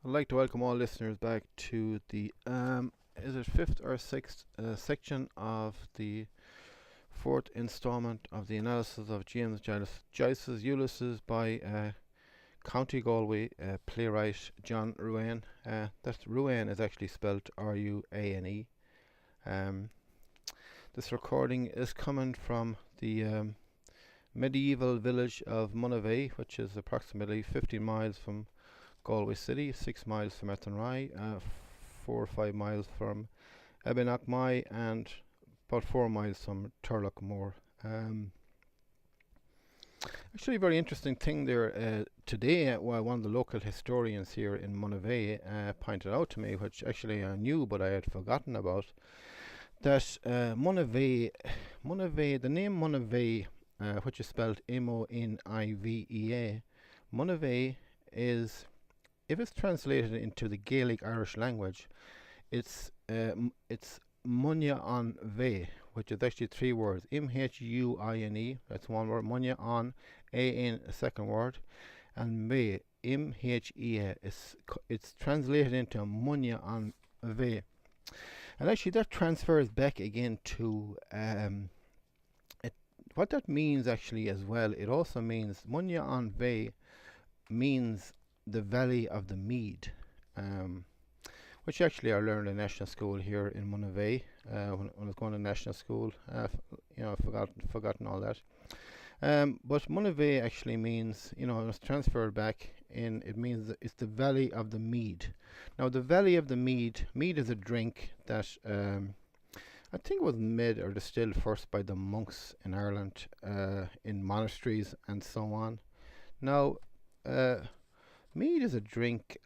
I'd like to welcome all listeners back to the is it fifth or sixth section of the fourth installment of the analysis of James Joyce Ulysses by County Galway playwright John Ruane. That Ruane is actually spelled Ruane. Um, this recording is coming from the medieval village of Monavea, which is approximately 15 miles from Galway City, 6 miles from Athenry, 4 or 5 miles from Ebenockmai, and about 4 miles from Turlockmore. Actually, a very interesting thing there today. One of the local historians here in Monavea pointed out to me, which actually I knew but I had forgotten about, that Monavea, the name Monavea, which is spelled Monivea, Monavea is, if it's translated into the Gaelic Irish language, it's Muine an Ve, which is actually three words. Mhuine, that's one word. Muine an, A-N, a second word, and Ve, Mhe. It's translated into Muine an Ve. And actually that transfers back again to what that means actually as well. It also means Muine an Ve means the Valley of the Mead, which actually I learned in national school here in Monavea when I was going to national school. I've forgotten all that. But Monavea actually means, it's transferred back in. It means it's the Valley of the Mead. Now, the Valley of the Mead is a drink that I think was made or distilled first by the monks in Ireland in monasteries and so on. Now, mead is a drink.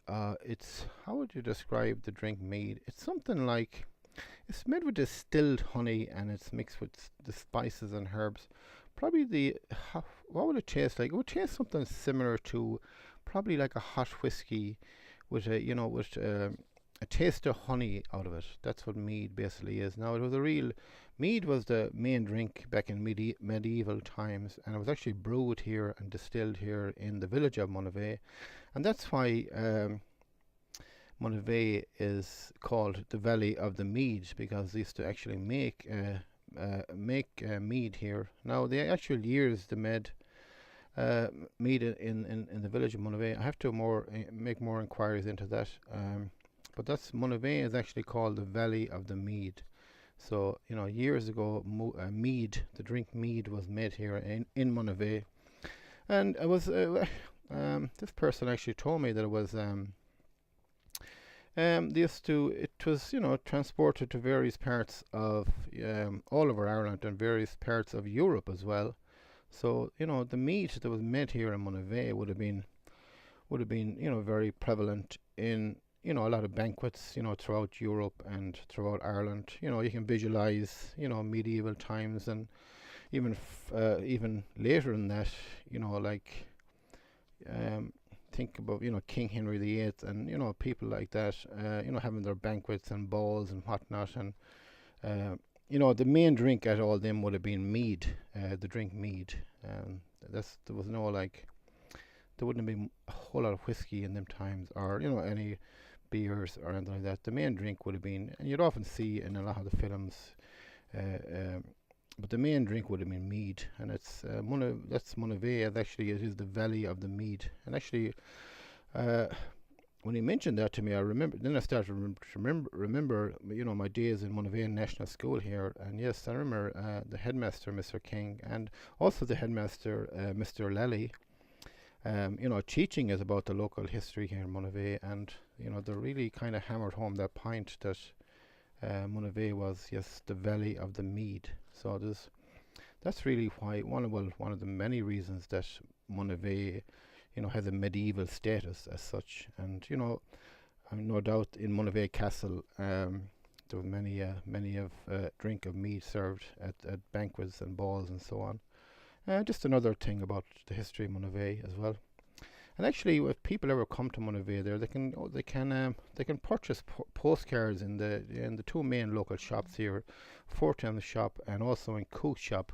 It's, how would you describe the drink mead? It's something like, it's made with distilled honey and it's mixed with the spices and herbs. Probably what would it taste like? It would taste something similar to probably like a hot whiskey with a taste of honey out of it. That's what mead basically is. Now, mead was the main drink back in medieval times, and it was actually brewed here and distilled here in the village of Monavea, and that's why Monavea is called the Valley of the Mead, because they used to actually make mead here. Now, the actual years they made mead in the village of Monavea, I have to make more inquiries into that. But that's, Monavea is actually called the Valley of the Mead. So, years ago, mead, the drink mead, was made here in Monavea. And it was, this person actually told me that it was, it was, transported to various parts of all over Ireland and various parts of Europe as well. So, the mead that was made here in Monavea would have been, very prevalent in, a lot of banquets, throughout Europe and throughout Ireland. You can visualize, medieval times, and even even later than that, like think about, King Henry VIII and, people like that, having their banquets and balls and whatnot. And, the main drink at all them would have been mead, the drink mead. There was no, like, there wouldn't have been a whole lot of whiskey in them times, or, any beers or anything like that. The main drink would have been, and you'd often see in a lot of the films, but the main drink would have been mead, and it's that's Monavea. Actually, it is the Valley of the Mead. And actually, when he mentioned that to me, I remember. Then I started to remember, my days in Monavea National School here. And yes, I remember the headmaster, Mr. King, and also the headmaster, Mr. Lally. Teaching us about the local history here in Monavea, and they really kind of hammered home that point that Monavea was, yes, the Valley of the Mead. So that's really why one of the many reasons that Monavea, has a medieval status as such. And I mean, no doubt in Monavea Castle, there were many of drink of mead served at banquets and balls and so on. Just another thing about the history of Monavea as well. And actually, if people ever come to Monavea, there they can purchase postcards in the two main local shops here, Fortune shop and also in Cook shop.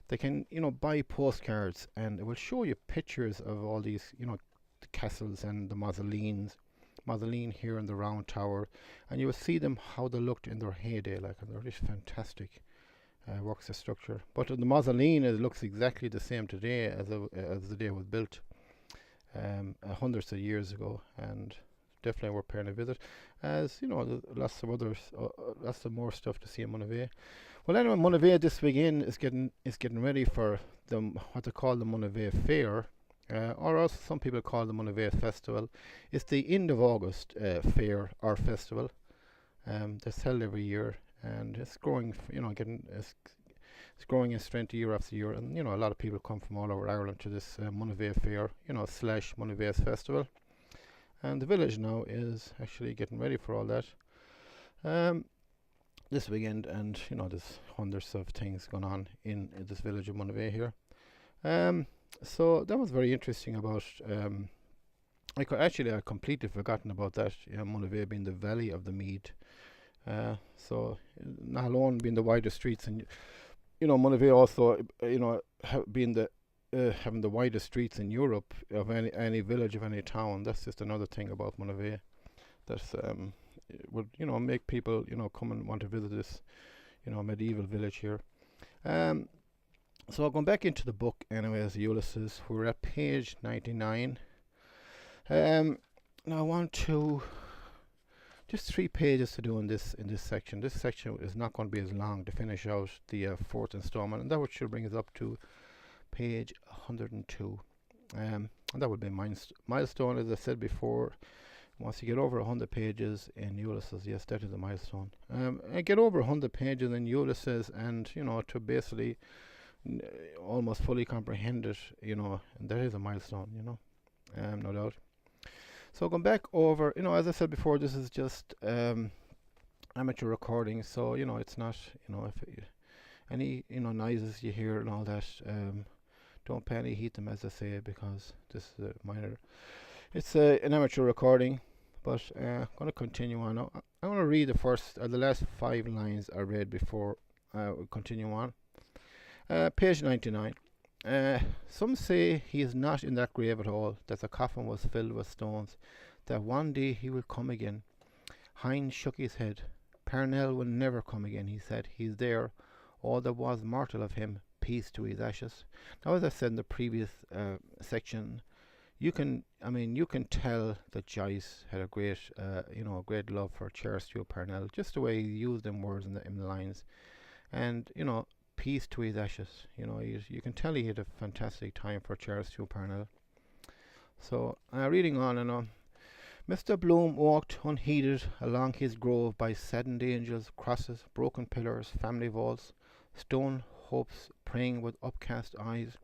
They can buy postcards, and it will show you pictures of all these the castles and the mausoleums mausoleum here in the round tower, and you will see them how they looked in their heyday, like, and they're just fantastic works of structure. But the mausoleum, it looks exactly the same today as the day it was built, hundreds of years ago, and definitely worth paying a visit. As you know, there's lots of others, lots of more stuff to see in Monavea. Well, anyway, Monavea this weekend is getting ready for what they call the Monavea Fair, or also some people call the Monavea Festival. It's the end of August fair or festival. That's held every year, and it's growing. It's growing in strength year after year, and a lot of people come from all over Ireland to this Monavea Fair, slash Monavea Festival. And the village now is actually getting ready for all that this weekend, and there's hundreds of things going on in this village of Monavea here. So that was very interesting about. I completely forgotten about that. Monavea being the valley of the Mead. So not alone being the widest streets, and Monavea also being the having the widest streets in Europe of any village, of any town. That's just another thing about Monavea that's would make people come and want to visit this medieval village here. So going back into the book anyways, Ulysses, we're at page 99. Now I want to just 3 pages to do in this section. This section is not going to be as long to finish out the 4th installment, and that should bring us up to page 102. And that would be milestone, as I said before. Once you get over 100 pages in Ulysses, yes, that is a milestone. And get over 100 pages in Ulysses, and to basically almost fully comprehend it, and that is a milestone, no doubt. So going back over, as I said before, this is just amateur recording, so it's not, if any noises you hear and all that, don't pay any heed to them, as I say, because this is a minor. It's an amateur recording, but I'm going to continue on. I want to read the last 5 lines I read before we continue on. Page 99. Some say he is not in that grave at all, that the coffin was filled with stones, that one day he will come again. Hines shook his head. Parnell will never come again, he said. He's there. All that was mortal of him, peace to his ashes. Now, as I said in the previous section, you can tell that Joyce had a great love for Charles Stewart Parnell, just the way he used them words in the lines, and peace to his ashes. You can tell he had a fantastic time for Charles Stewart Parnell. So, reading on, Mr. Bloom walked unheeded along his grove by saddened angels, crosses, broken pillars, family vaults, stone hopes praying with upcast eyes,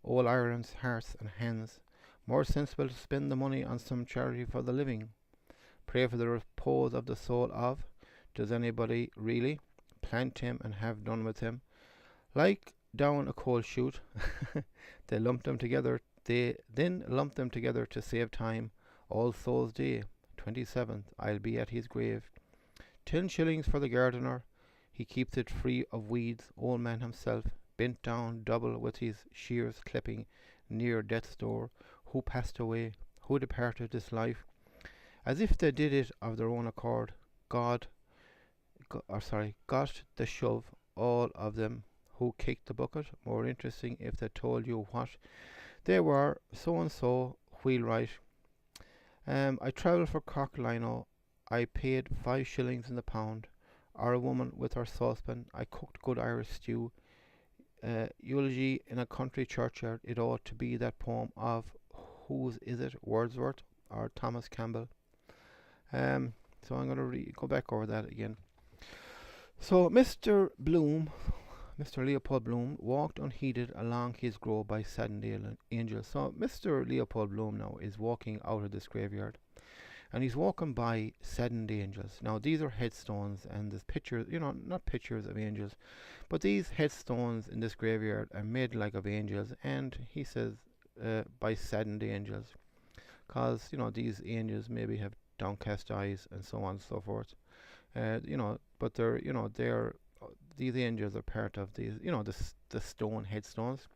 all Ireland's hearts and hands, more sensible to spend the money on some charity for the living. Pray for the repose of the soul of, does anybody really? Plant him and have done with him. Like down a coal chute, they then lump them together to save time. All Souls Day, 27th, I'll be at his grave. 10 shillings for the gardener, he keeps it free of weeds. Old man himself, bent down double with his shears clipping, near death's door. Who passed away, who departed this life, as if they did it of their own accord. Got the shove, all of them. Who kicked the bucket? More interesting if they told you what they were. So and so, wheelwright. I travelled for Corklino. I paid 5 shillings in the pound. Or a woman with her saucepan. I cooked good Irish stew. Eulogy in a country churchyard. It ought to be that poem of, whose is it? Wordsworth or Thomas Campbell? So I'm going to go back over that again. So Mr. Leopold Bloom walked unheeded along his grove by saddened angels. So Mr. Leopold Bloom now is walking out of this graveyard, and he's walking by saddened angels. Now these are headstones, and there's pictures, not pictures of angels, but these headstones in this graveyard are made like of angels, and he says by saddened angels, because these angels maybe have downcast eyes and so on and so forth. But they're these angels are part of these, the stone headstones.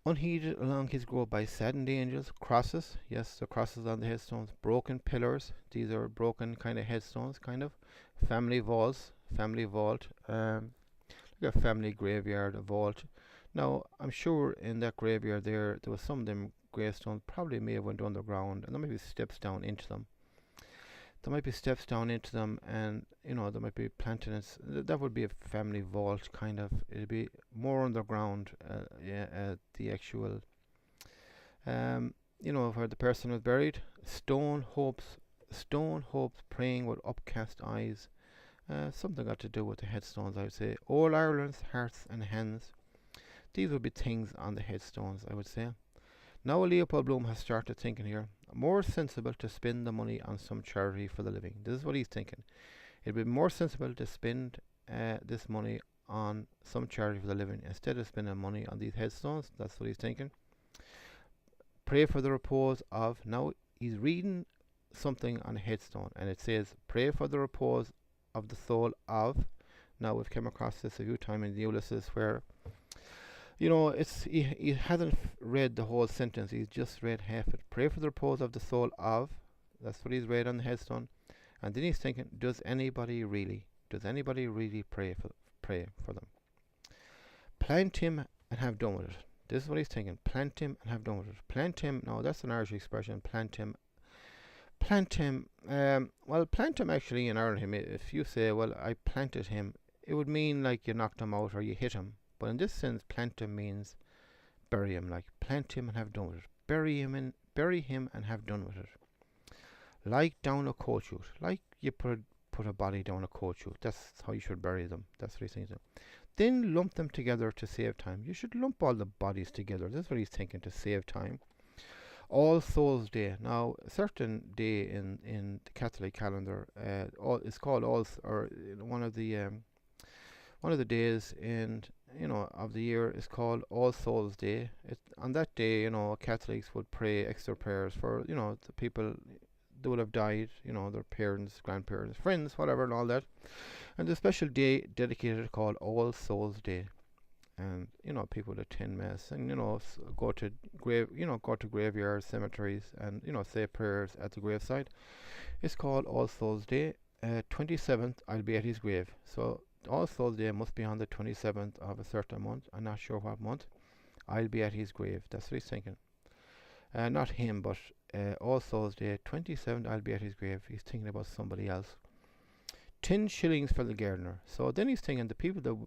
Unheeded along his road by saddened angels, crosses, yes, the crosses on the headstones, broken pillars, these are broken kind of headstones, kind of, family vaults, family vault, like a family graveyard, a vault. Now, I'm sure in that graveyard there was some of them gravestones probably may have went underground, and there might be steps down into them. There might be steps down into them, and there might be plantains. That would be a family vault, kind of. It'd be more underground. Yeah, the actual, where the person was buried. Stone hopes, praying with upcast eyes. Something got to do with the headstones, I would say. All Ireland's hearts and hands. These would be things on the headstones, I would say. Now Leopold Bloom has started thinking here, more sensible to spend the money on some charity for the living. This is what he's thinking. It'd be more sensible to spend this money on some charity for the living instead of spending money on these headstones. That's what he's thinking. Pray for the repose of. Now he's reading something on a headstone, and it says, pray for the repose of the soul of. Now we've come across this a few times in the Ulysses where he hasn't read the whole sentence. He's just read half it. Pray for the repose of the soul of. That's what he's read on the headstone, and then he's thinking, does anybody really pray for them? Plant him and have done with it. This is what he's thinking. Plant him and have done with it. Plant him. No, that's an Irish expression. Plant him. Well, plant him actually in Ireland. If you say, well, I planted him, it would mean like you knocked him out or you hit him. But in this sense, plant him means bury him, like plant him and have done with it. Bury him and have done with it. Like down a coal chute, like you put a body down a coal chute. That's how you should bury them. That's what he's thinking. Then lump them together to save time. You should lump all the bodies together. That's what he's thinking, to save time. All Souls Day. Now, a certain day in the Catholic calendar, it's called one of the days of the year is called All Souls Day. On that day, Catholics would pray extra prayers for, the people that would have died, their parents, grandparents, friends, whatever, and all that. And the special day dedicated called All Souls Day. And people would attend mass and go to graveyards, cemeteries, and say prayers at the graveside. It's called All Souls Day. 27th, I'll be at his grave. So All Souls Day must be on the 27th of a certain month. I'm not sure what month. I'll be at his grave. That's what he's thinking. Not him, but All Souls Day, 27th, I'll be at his grave. He's thinking about somebody else. 10 shillings for the gardener. So then he's thinking the people that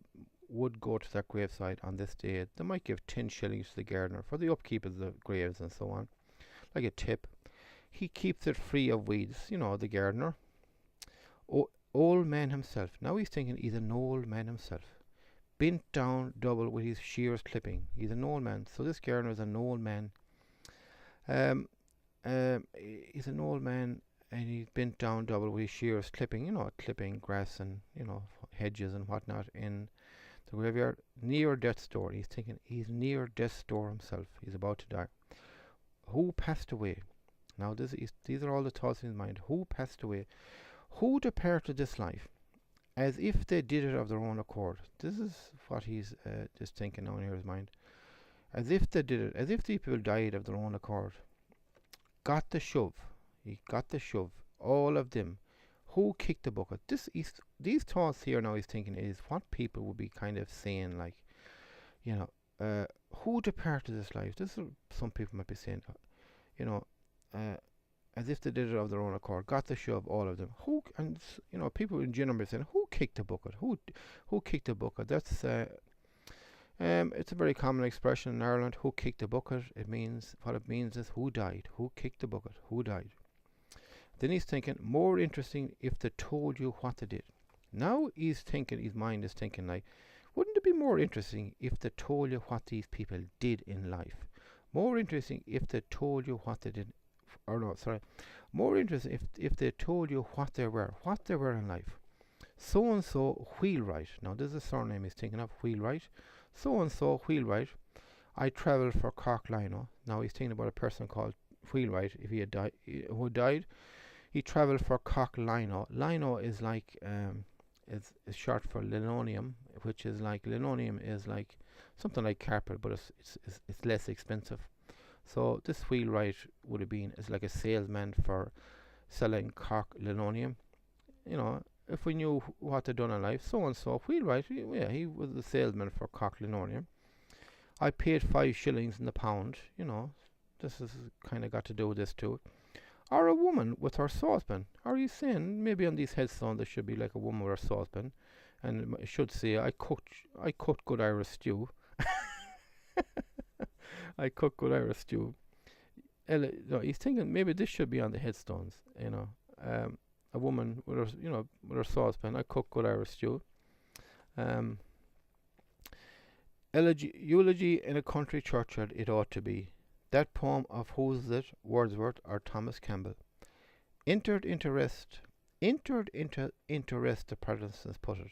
would go to that graveside on this day, they might give 10 shillings to the gardener for the upkeep of the graves and so on, like a tip. He keeps it free of weeds, the gardener. Old man himself. Now he's thinking he's an old man himself. Bent down double with his shears clipping. He's an old man. So this gardener is an old man. He's an old man, and he's bent down double with his shears clipping, clipping grass and, hedges and whatnot in the graveyard. Near death's door. He's thinking he's near death's door himself. He's about to die. Who passed away? Now these are all the thoughts in his mind. Who passed away? Who departed this life, as if they did it of their own accord. This is what he's just thinking now in his mind. As if they did it, as if these people died of their own accord. Got the shove. He got the shove. All of them. Who kicked the bucket? These thoughts here now he's thinking is what people would be kind of saying, like, who departed this life? This is some people might be saying, as if they did it of their own accord. Got the shove, all of them. People in general are saying, who kicked the bucket? Who kicked the bucket? That's it's a very common expression in Ireland. Who kicked the bucket? What it means is who died? Who kicked the bucket? Who died? Then he's thinking, more interesting if they told you what they did. Now he's thinking, his mind is thinking, like, wouldn't it be more interesting if they told you what these people did in life? More interesting if they told you what they did. More interesting if they told you what they were in life. So and so Wheelwright. Now this is a surname he's thinking of, Wheelwright. So and so Wheelwright. I travelled for Cork Lino. Now he's thinking about a person called Wheelwright. If he had died, who died, he travelled for Cork Lino. Lino is like it's short for linoleum, which is like something like carpet, but it's less expensive. So this wheelwright would have been is like a salesman for selling Cork linoleum. You know, if we knew what they'd done in life, so and so wheelwright, yeah, he was a salesman for Cork linoleum. I paid 5 shillings in the pound. You know, this is kind of got to do with this too. Or a woman with her saucepan. Are you saying maybe on these headstones there should be like a woman with her saucepan, and it should say I cooked good Irish stew. I cooked good Irish stew. No, he's thinking maybe this should be on the headstones. You know, a woman with her with her saucepan. I cooked good Irish stew. Um, eulogy in a country churchyard. It ought to be. That poem of who's it, Wordsworth or Thomas Campbell. Entered into rest, the Protestants put it.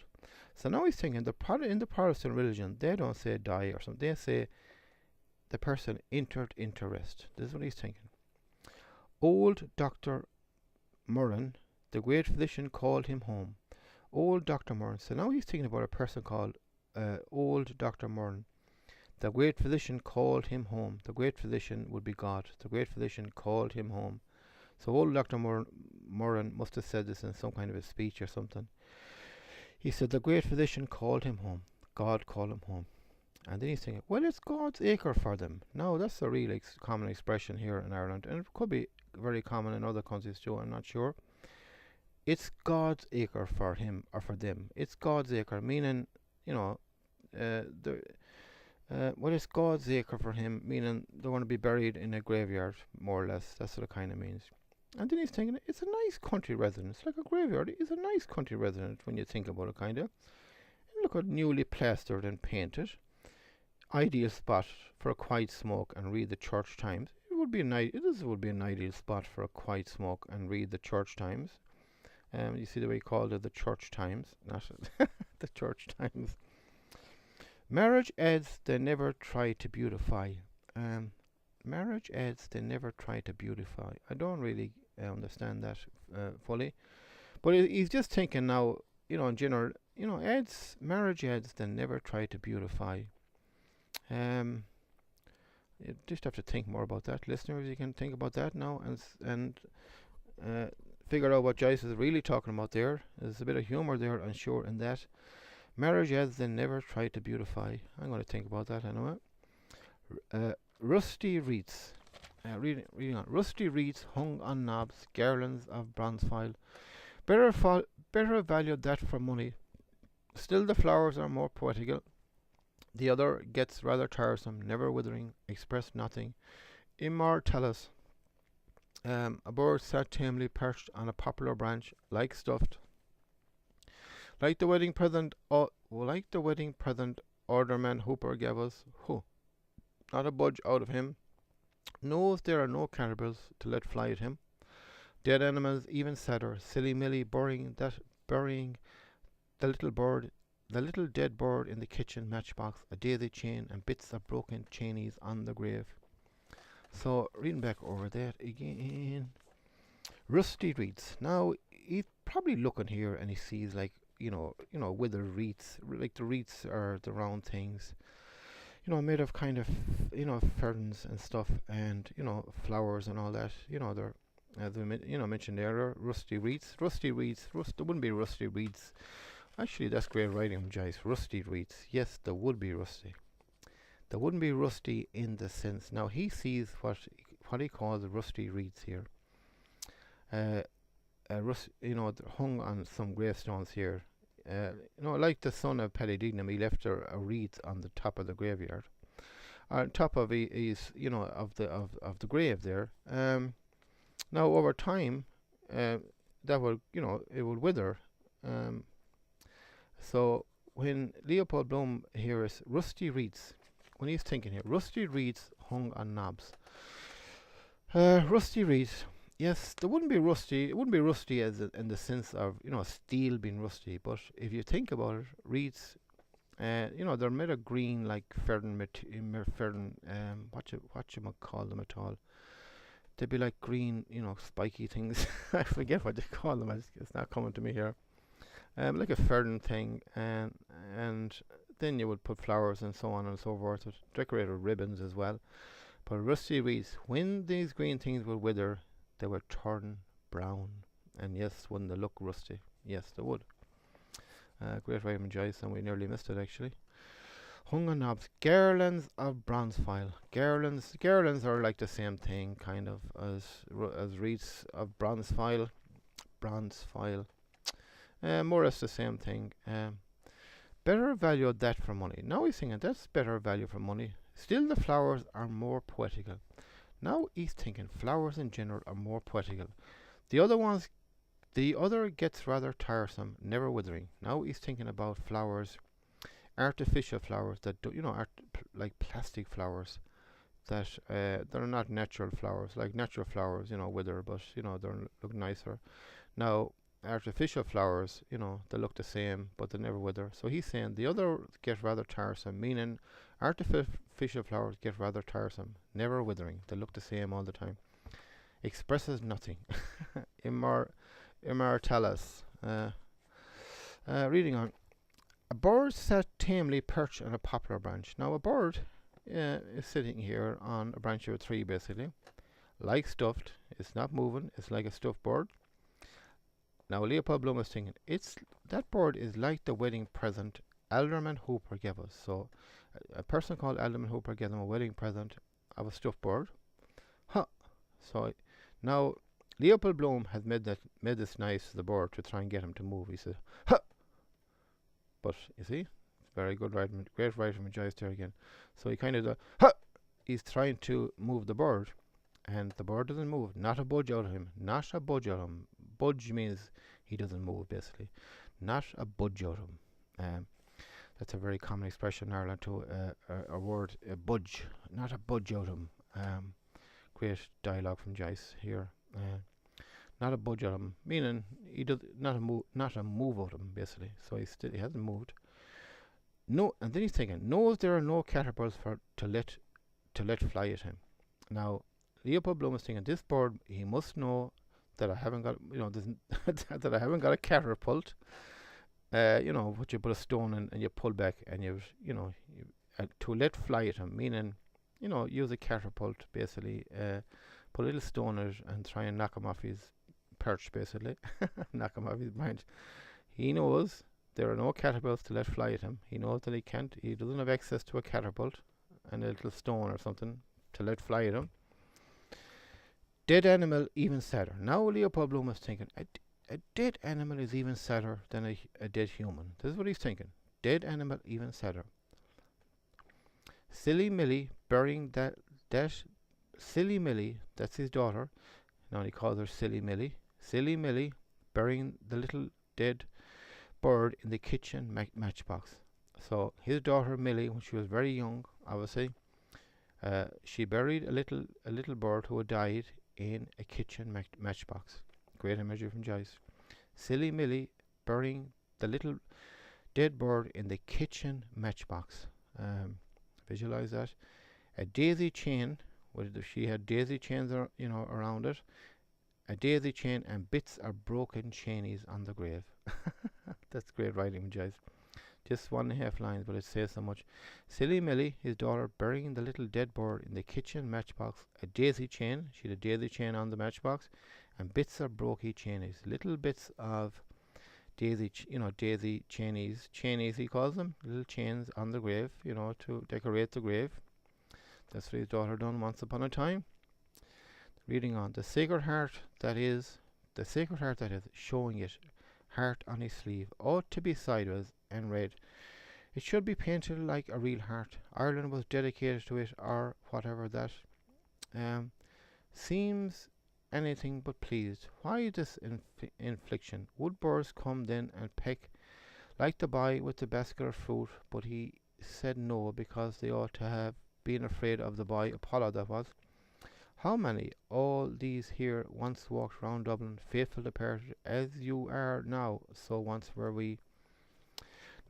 So now he's thinking in the Protestant religion, they don't say die or something. They say the person entered into rest. This is what he's thinking. Old Dr. Murran, the great physician, called him home. Old Dr. Murran. So now he's thinking about a person called Old Dr. Murran. The great physician called him home. The great physician would be God. The great physician called him home. So old Dr. Murran must have said this in some kind of a speech or something. He said the great physician called him home. God called him home. And then he's thinking, well, it's God's acre for them. Now, that's a really common expression here in Ireland. And it could be very common in other countries too, I'm not sure. It's God's acre for him or for them. It's God's acre, meaning, you know, well, it's God's acre for him, meaning they want to be buried in a graveyard, more or less. That's what it kind of means. And then he's thinking, it's a nice country residence, like a graveyard. It's a nice country residence when you think about it, kind of. Look at newly plastered and painted. Ideal spot for a quiet smoke and read the Church Times. It would be an ideal spot for a quiet smoke and read the Church Times. You see the way he called it, the Church Times, not the Church Times. Marriage adds, they never try to beautify. Marriage adds, they never try to beautify. I don't really understand that fully. But he's just thinking now, you know, in general, you know, marriage adds, they never try to beautify. You just have to think more about that. Listeners, you can think about that now and figure out what Joyce is really talking about there. There's a bit of humour there, I'm sure, in that. Marriage as they never try to beautify. I'm going to think about that anyway. Rusty wreaths. Reading on. Rusty wreaths hung on knobs, garlands of bronze file. Better valued that for money. Still the flowers are more poetical. The other gets rather tiresome, never withering, express nothing. Immortalis. A bird sat tamely perched on a poplar branch, like stuffed. Like the wedding present Alderman Hooper gave us, not a budge out of him. Knows there are no cannibals to let fly at him. Dead animals even sadder, silly-milly burying the little dead bird in the kitchen matchbox, a daisy chain and bits of broken chainies on the grave. So reading back over that again. Rusty wreaths. Now he's probably looking here and he sees like withered wreaths, like the wreaths are the round things, made of kind of, ferns and stuff, and, flowers and all that. They're, as we mentioned earlier, rusty wreaths. There wouldn't be rusty wreaths. Actually, that's great writing from Joyce. Rusty wreaths. Yes, there would be rusty. There wouldn't be rusty in the sense. Now, he sees what he calls rusty wreaths here. They're hung on some gravestones here. Like the son of Paddy Dignam, he left a wreath on the top of the graveyard, on top of of the grave there. Now over time, that will it will wither. So when Leopold Bloom hears rusty wreaths, when he's thinking here, rusty wreaths hung on knobs. Rusty wreaths. Yes, there wouldn't be rusty. It wouldn't be rusty as in the sense of steel being rusty. But if you think about it, wreaths, they're made of green, like fern. What you call them at all? They'd be like green, spiky things. I forget what they call them. It's not coming to me here. Like a fern thing, and then you would put flowers and so on and so forth, decorate with ribbons as well. But Rusty reads, when these green things would wither, they would turn brown. And yes, wouldn't they look rusty? Yes, they would. Great Raymond Joyce, and we nearly missed it actually. Hung on knobs, garlands of bronze file. Garlands are like the same thing, kind of as wreaths of bronze file. More or less the same thing. Better value that for money. Now he's thinking that's better value for money. Still, the flowers are more poetical. Now he's thinking flowers in general are more poetical. The other gets rather tiresome, never withering. Now he's thinking about flowers, artificial flowers that do, like plastic flowers that they're not natural flowers. Like natural flowers, wither, but they look nicer. Now artificial flowers, they look the same, but they never wither. So he's saying the other get rather tiresome, meaning artificial flowers get rather tiresome, never withering. They look the same all the time. Expresses nothing. Immortalis. Reading on. A bird sat tamely perched on a poplar branch. Now a bird is sitting here on a branch of a tree, basically, like stuffed. It's not moving. It's like a stuffed bird. Now Leopold Bloom is thinking, that bird is like the wedding present Alderman Hooper gave us. So a person called Alderman Hooper gave them a wedding present of a stuffed bird. Huh. So now Leopold Bloom has made this nice to the bird to try and get him to move. He says, huh. But you see, very good writing, great writing from Joyce there again. So he kind of huh. He's trying to move the bird, and the bird doesn't move. Not a budge out of him. Not a budge out of him. Budge means he doesn't move, basically. Not a budge out of him. That's a very common expression in Ireland too. A word, a budge. Not a budge out of him. Great dialogue from Joyce here. Not a budge out of him, meaning he does not a move out of him, basically. So he hasn't moved. No, and then he's thinking, knows there are no caterpillars to let fly at him. Now Leopold Bloom is thinking, this bird, he must know that I haven't got, that I haven't got a catapult. What you put a stone in and you pull back, and to let fly at him, meaning, use a catapult, basically. Put a little stone in it and try and knock him off his perch, basically. Knock him off his branch. He knows there are no catapults to let fly at him. He knows that he doesn't have access to a catapult and a little stone or something to let fly at him. Dead animal even sadder. Now Leopold Bloom is thinking, a dead animal is even sadder than a dead human. This is what he's thinking. Dead animal even sadder. Silly Millie burying that Silly Millie, that's his daughter. Now he calls her Silly Millie. Silly Millie burying the little dead bird in the kitchen matchbox. So his daughter Millie, when she was very young, obviously, she buried a little bird who had died in a kitchen matchbox. Great imagery from Joyce. Silly Millie burying the little dead bird in the kitchen matchbox. Visualize that. A daisy chain. She had daisy chains, around it. A daisy chain and bits of broken chainies on the grave. That's great writing, Joyce. Just 1.5 lines, but it says so much. Silly Millie, his daughter, burying the little dead bird in the kitchen matchbox. A daisy chain. She had a daisy chain on the matchbox, and bits of broken chainies. Little bits of daisy chainies. Chainies, he calls them. Little chains on the grave, to decorate the grave. That's what his daughter done once upon a time. Reading on. The sacred heart that is, showing it, heart on his sleeve, ought to be sideways and red. It should be painted like a real heart. Ireland was dedicated to it, or whatever that. Seems anything but pleased. Why this infliction? Would birds come then and peck like the boy with the basket of fruit? But he said no, because they ought to have been afraid of the boy, Apollo that was. How many, all these here, once walked round Dublin, faithful departed, as you are now, so once were we.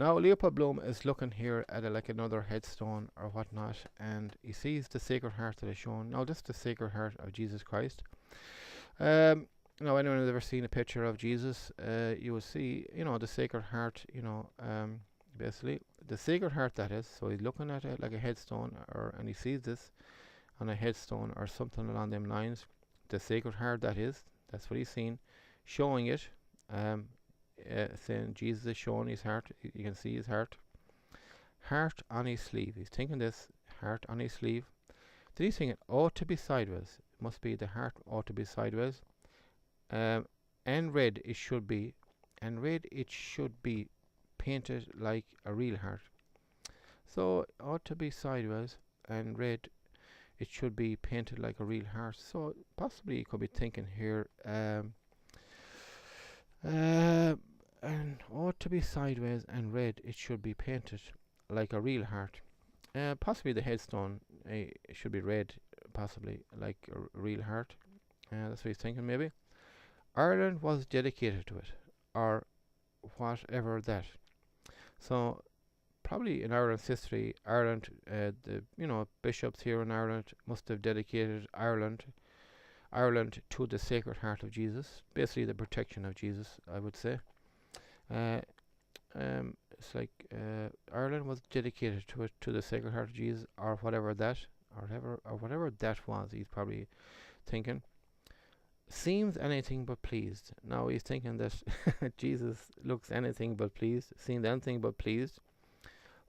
Now Leopold Bloom is looking here at like another headstone or whatnot, and he sees the Sacred Heart that is shown. Now this is the Sacred Heart of Jesus Christ. Now anyone who's ever seen a picture of Jesus, you will see, the Sacred Heart, basically. The Sacred Heart, that is. So he's looking at it like a headstone, and he sees this on a headstone or something along them lines. The Sacred Heart, that is. That's what he's seen. Showing it. Um, saying Jesus is showing his heart. You can see his heart. Heart on his sleeve. He's thinking this. Heart on his sleeve. Then he's thinking, ought to be sideways. It must be the heart ought to be sideways. And red it should be. And red it should be painted like a real heart. So it ought to be sideways, and red it should be painted like a real heart. So possibly you could be thinking here, and ought to be sideways and red it should be painted like a real heart. Possibly the headstone it should be red, possibly like a real heart. That's what he's thinking, maybe. Ireland was dedicated to it, or whatever that. So probably in Ireland's history, Ireland, the bishops here in Ireland must have dedicated Ireland to the Sacred Heart of Jesus, basically the protection of Jesus, I would say. It's like Ireland was dedicated to the Sacred Heart of Jesus, or whatever that, or whatever that was. He's probably thinking. Seems anything but pleased. Now he's thinking that Jesus looks anything but pleased, seemed anything but pleased.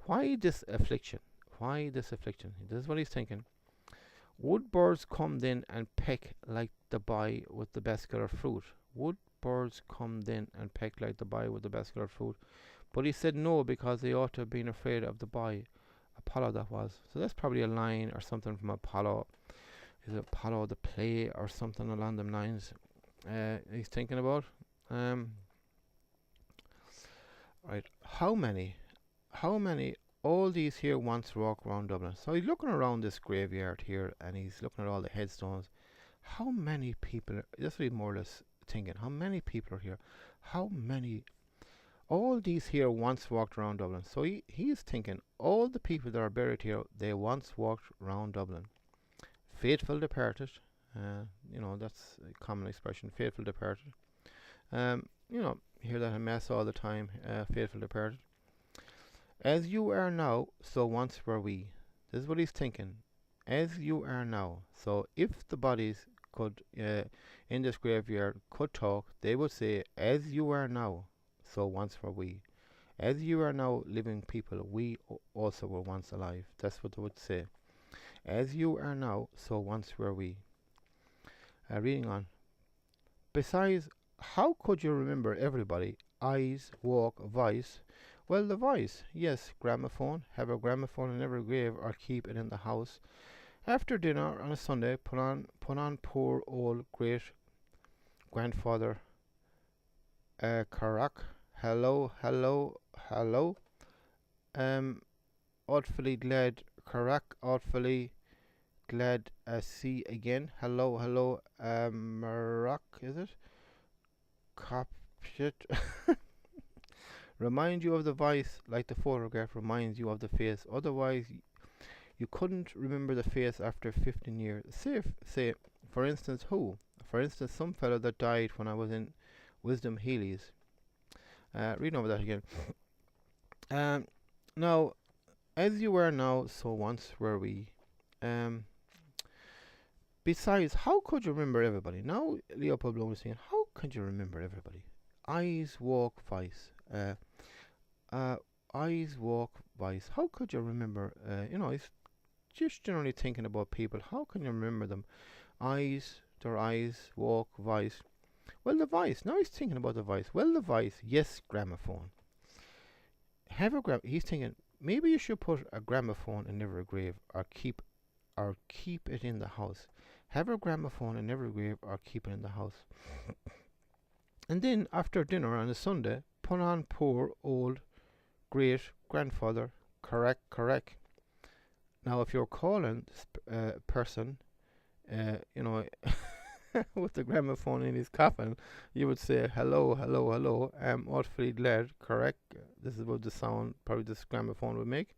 Why this affliction? Why this affliction? This is what he's thinking. Would birds come then and peck like the boy with the basket of fruit? Would birds come then and peck like the boy with the basket of fruit? But he said no, because they ought to have been afraid of the boy. Apollo, that was. So that's probably a line or something from Apollo. Is it Apollo the play or something along them lines? He's thinking about. Right. How many? All these here once walk around Dublin. So he's looking around this graveyard here, and he's looking at all the headstones. How many people? That's what he's more or less thinking. How many people are here? How many? All these here once walked around Dublin. So he's thinking all the people that are buried here, they once walked around Dublin. Faithful departed. That's a common expression. Faithful departed. Hear that in mass all the time. Faithful departed. As you are now, so once were we. This is what he's thinking. As you are now. So if the bodies could, in this graveyard, could talk, they would say, as you are now, so once were we. As you are now living people, we also were once alive. That's what they would say. As you are now, so once were we. Reading on. Besides, how could you remember everybody? Eyes, walk, voice. Well, the voice, yes, gramophone. Have a gramophone in every grave, or keep it in the house. After dinner on a Sunday, put on poor old great grandfather Carac. Hello, hello, hello. Awfully glad Carac, awfully glad see again. Hello, hello, Maroc, is it? Cop shit. Remind you of the voice like the photograph reminds you of the face. Otherwise, you couldn't remember the face after 15 years. Say, for instance, who? For instance, some fellow that died when I was in Wisdom Healy's. Reading over that again. Now, as you were now, so once were we. Besides, how could you remember everybody? Now, Leopold Bloom is saying, how could you remember everybody? Eyes, walk, voice. Eyes, walk, voice. How could you remember? He's just generally thinking about people. How can you remember them? Eyes, their eyes, walk, voice. Well, the voice. Now he's thinking about the voice. Well, the voice. Yes, gramophone. He's thinking maybe you should put a gramophone in every grave, or keep it in the house. Have a gramophone in every grave, or keep it in the house. And then after dinner on a Sunday, put on poor old great grandfather correct. Now, if you're calling this person, with the gramophone in his coffin, you would say hello, hello, hello. I'm awfully glad. Correct. This is what the sound probably this gramophone would make.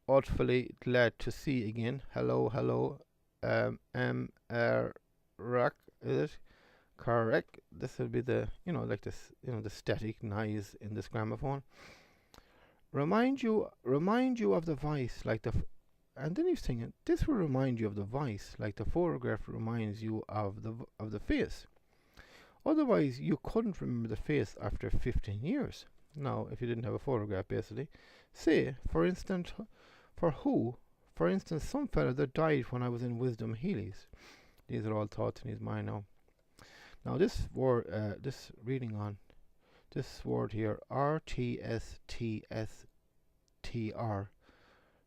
Awfully glad to see again. Hello, hello. Rock, is it? Correct. This will be the, like this, the static noise in this gramophone. Remind you of the voice, like and then he's thinking, this will remind you of the voice, like the photograph reminds you of the face. Otherwise, you couldn't remember the face after 15 years. Now, if you didn't have a photograph, basically. Say, for instance, for who? For instance, some fella that died when I was in Wisdom Healy's. These are all thoughts in his mind now. Now, this word, this reading on, this word here, RTSTSTR.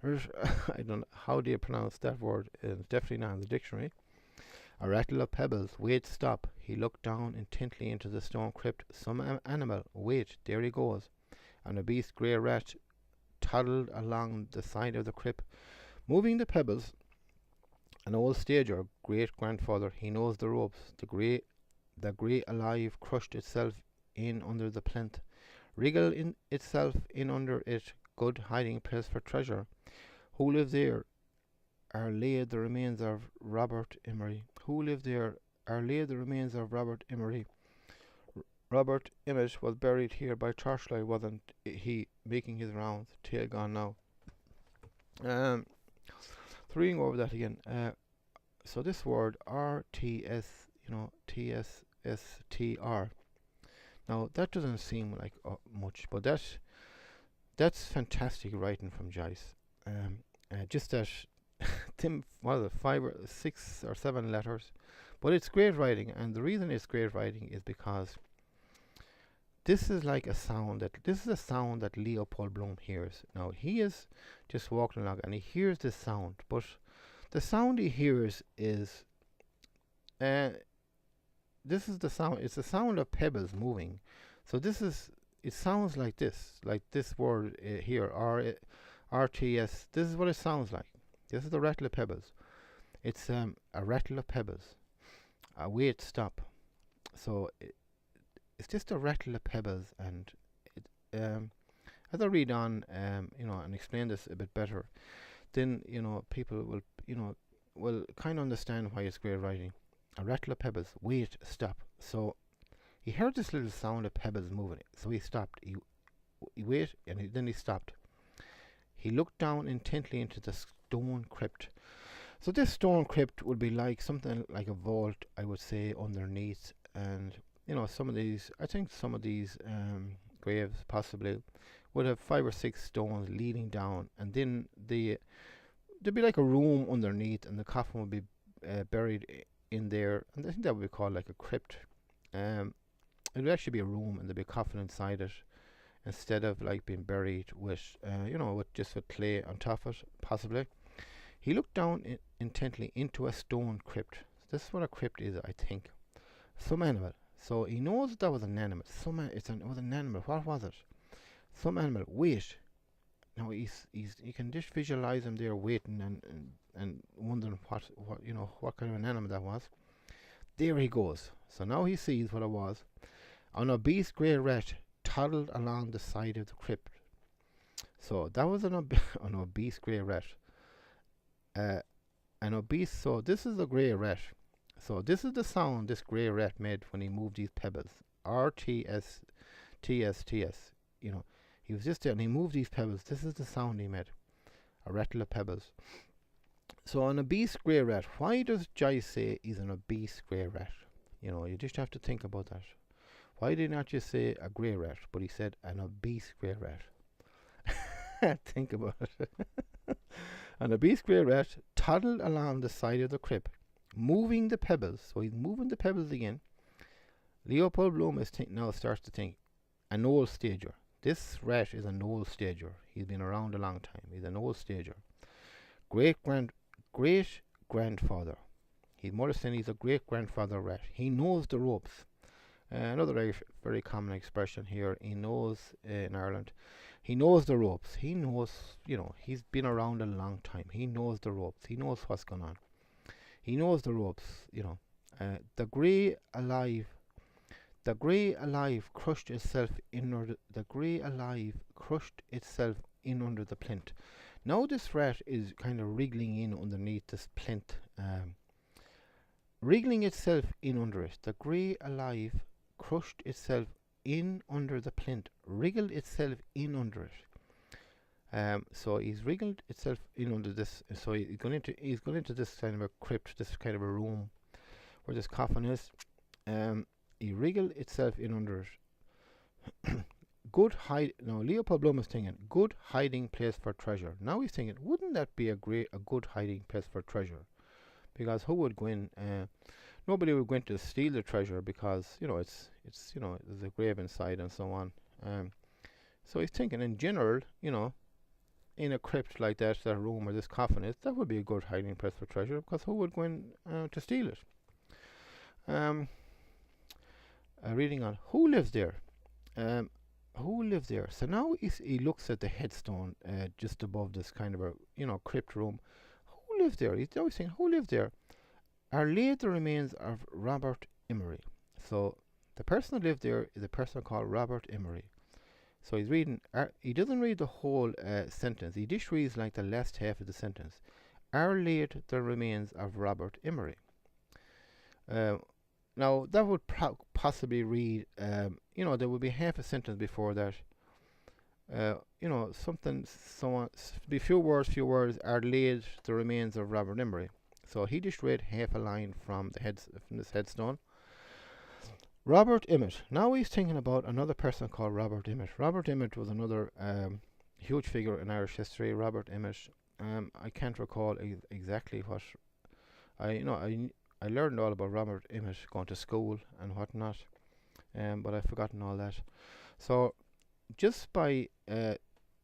I don't know, how do you pronounce that word? It's definitely not in the dictionary. A rattle of pebbles. Wait, stop. He looked down intently into the stone crypt. Some animal. Wait, there he goes. An obese grey rat toddled along the side of the crypt, moving the pebbles. An old stager, great-grandfather, he knows the ropes. The grey alive crushed itself in under the plinth, wriggled in itself in under it, good hiding place for treasure. Who lived there? Are laid the remains of Robert Emery. Who lived there? Are laid the remains of Robert Emery. Robert Emmett was buried here by torchlight, wasn't he? Making his rounds. Tail gone now. Reading over that again. So this word TSSTR. Now that doesn't seem like much, but that's fantastic writing from Joyce. Just that, what is it, 5 or 6 or 7 letters, but it's great writing, and the reason it's great writing is because this is a sound that Leopold Bloom hears. Now he is just walking along and he hears this sound, but the sound he hears is this is the sound. It's the sound of pebbles moving. So it sounds like this word here, RTS. This is what it sounds like. This is the rattle of pebbles. It's a rattle of pebbles. Wait, stop. So it's just a rattle of pebbles, and as I read on, and explain this a bit better, then people will kind of understand why it's great writing. A rattle of pebbles. Wait, stop. So he heard this little sound of pebbles moving, so he stopped. He waited, and then he stopped. He looked down intently into the stone crypt. So this stone crypt would be like something like a vault, I would say, underneath. And some of these graves possibly would have 5 or 6 stones leading down, and then there'd be like a room underneath, and the coffin would be buried in there, and I think that would be called like a crypt. It would actually be a room, and there'd be a coffin inside it, instead of like being buried with with clay on top of it, possibly. He looked down intently into a stone crypt. This is what a crypt is, I think. Some animal. So he knows that was an animal. It was an animal. What was it? Some animal. Wait. Now you can just visualize him there waiting and wondering what kind of an animal that was. There he goes. So now he sees what it was. An obese grey rat toddled along the side of the crypt. So that was an obese grey rat. So this is the grey rat. So this is the sound this grey rat made when he moved these pebbles. RTS, TSTS. He was just there and he moved these pebbles. This is the sound he made. A rattle of pebbles. So an obese grey rat. Why does Joyce say he's an obese grey rat? You just have to think about that. Why did he not just say a grey rat, but he said an obese grey rat? Think about it. An obese grey rat toddled along the side of the crypt, moving the pebbles. So he's moving the pebbles again. Leopold Bloom now starts to think, an old stager. This rat is an old stager. He's been around a long time. He's an old stager. Great grandfather. He's more saying he's a great grandfather rat. He knows the ropes. Another very common expression here. He knows in Ireland. He knows the ropes. He knows, he's been around a long time. He knows the ropes. He knows what's going on. He knows the ropes. The grey alive crushed itself in under the plinth. Now this rat is kind of wriggling in underneath this plinth. wriggling itself in under it. The grey alive crushed itself in under the plinth, wriggled itself in under it. So he's wriggled itself in under this. So he's gone into this kind of a crypt, this kind of a room where this coffin is. He wriggled itself in under it. Good hide. Now Leopold Bloom is thinking, good hiding place for treasure. Now he's thinking, wouldn't that be a good hiding place for treasure? Because who would go in? Nobody would go in to steal the treasure because it's there's a grave inside and so on. So he's thinking in general, in a crypt like that room where this coffin is, that would be a good hiding place for treasure because who would go in to steal it? Reading on, who lives there? Who lived there? So now he looks at the headstone just above this kind of a crypt room. Who lived there? He's always saying, who lived there? Are laid the remains of Robert Emery. So the person who lived there is a person called Robert Emery. So he's reading. He doesn't read the whole sentence. He just reads like the last half of the sentence. Are laid the remains of Robert Emery. Now that would possibly read, there would be half a sentence before that. Something, so on, be few words, are laid the remains of Robert Emery. So he just read half a line from this headstone. Robert Emmet. Now he's thinking about another person called Robert Emmet. Robert Emmet was another huge figure in Irish history. Robert Emmet. I can't recall exactly what I learned all about Robert Emmet going to school and whatnot, but I've forgotten all that. So just by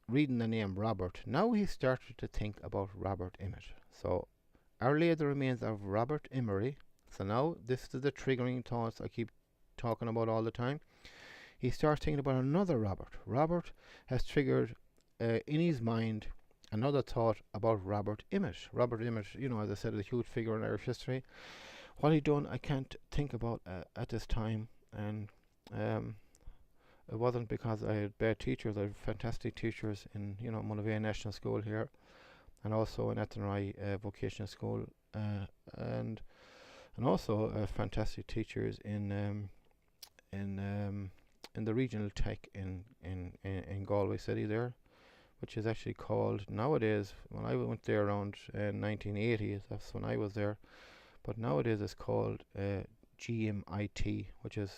reading the name Robert, now he started to think about Robert Emmet. So are laid the remains of Robert Emery. So now this is the triggering thoughts I keep talking about all the time. He starts thinking about another Robert. Robert has triggered in his mind another thought about Robert Emmet. Robert Emmet, as I said, is a huge figure in Irish history. What he done, I can't think about at this time, and it wasn't because I had bad teachers. I had fantastic teachers in Monavea National School here, and also in Athenry Vocational School, and also fantastic teachers in the regional tech in Galway City there, which is actually called nowadays. When I went there around 1980, that's when I was there. But nowadays it's called GMIT, which is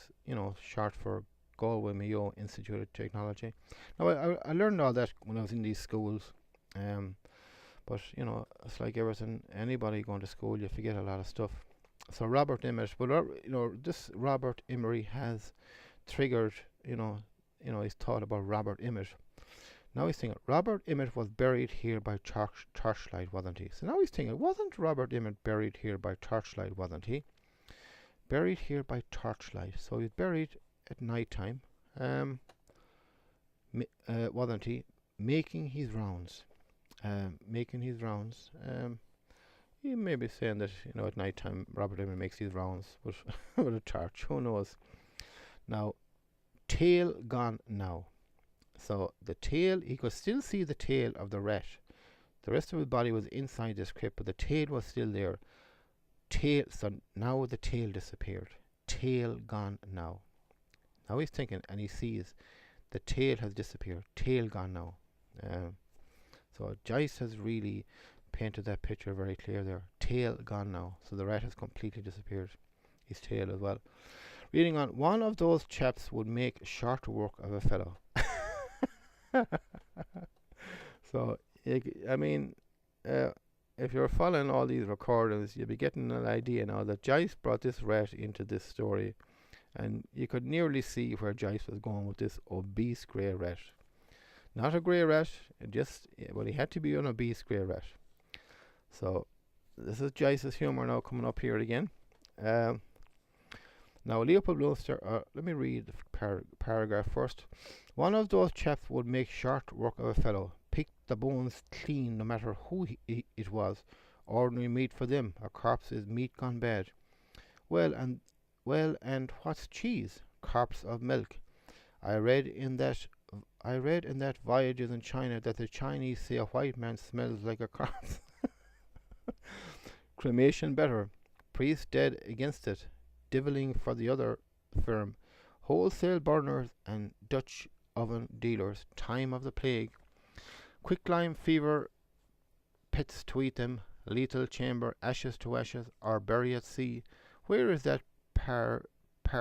short for Galway Mayo Institute of Technology. Now I learned all that when I was in these schools, but it's like everything. Anybody going to school, you forget a lot of stuff. So Robert Emmet, but this Robert Emery has triggered he's thought about Robert Emmet. Now he's thinking, Robert Emmet was buried here by torchlight, wasn't he? So now he's thinking, wasn't Robert Emmet buried here by torchlight, wasn't he? Buried here by torchlight. So he's buried at night time, wasn't he? Making his rounds. He may be saying that, at night time Robert Emmet makes his rounds with, with a torch. Who knows? Now, tail gone now. So the tail, he could still see the tail of the rat. The rest of his body was inside this crypt, but the tail was still there. So now the tail disappeared. Tail gone now. Now he's thinking, and he sees the tail has disappeared. Tail gone now. So Joyce has really painted that picture very clear there. Tail gone now. So the rat has completely disappeared. His tail as well. Reading on, one of those chaps would make short work of a fellow. So, if you're following all these recordings, you'll be getting an idea now that Joyce brought this rat into this story, and you could nearly see where Joyce was going with this obese grey rat. Not a grey rat, he had to be an obese grey rat. So, this is Joyce's humour now coming up here again. Now, Leopold Bloom, let me read the paragraph first. One of those chaps would make short work of a fellow, pick the bones clean no matter who it was. Ordinary meat for them, a corpse is meat gone bad. Well, and what's cheese? Corpse of milk. I read in that Voyages in China that the Chinese say a white man smells like a corpse. Cremation better. Priest dead against it, divilling for the other firm. Wholesale burners and Dutch oven dealers, time of the plague. Quicklime fever, pits to eat them, lethal chamber, ashes to ashes, or bury at sea. Where is that par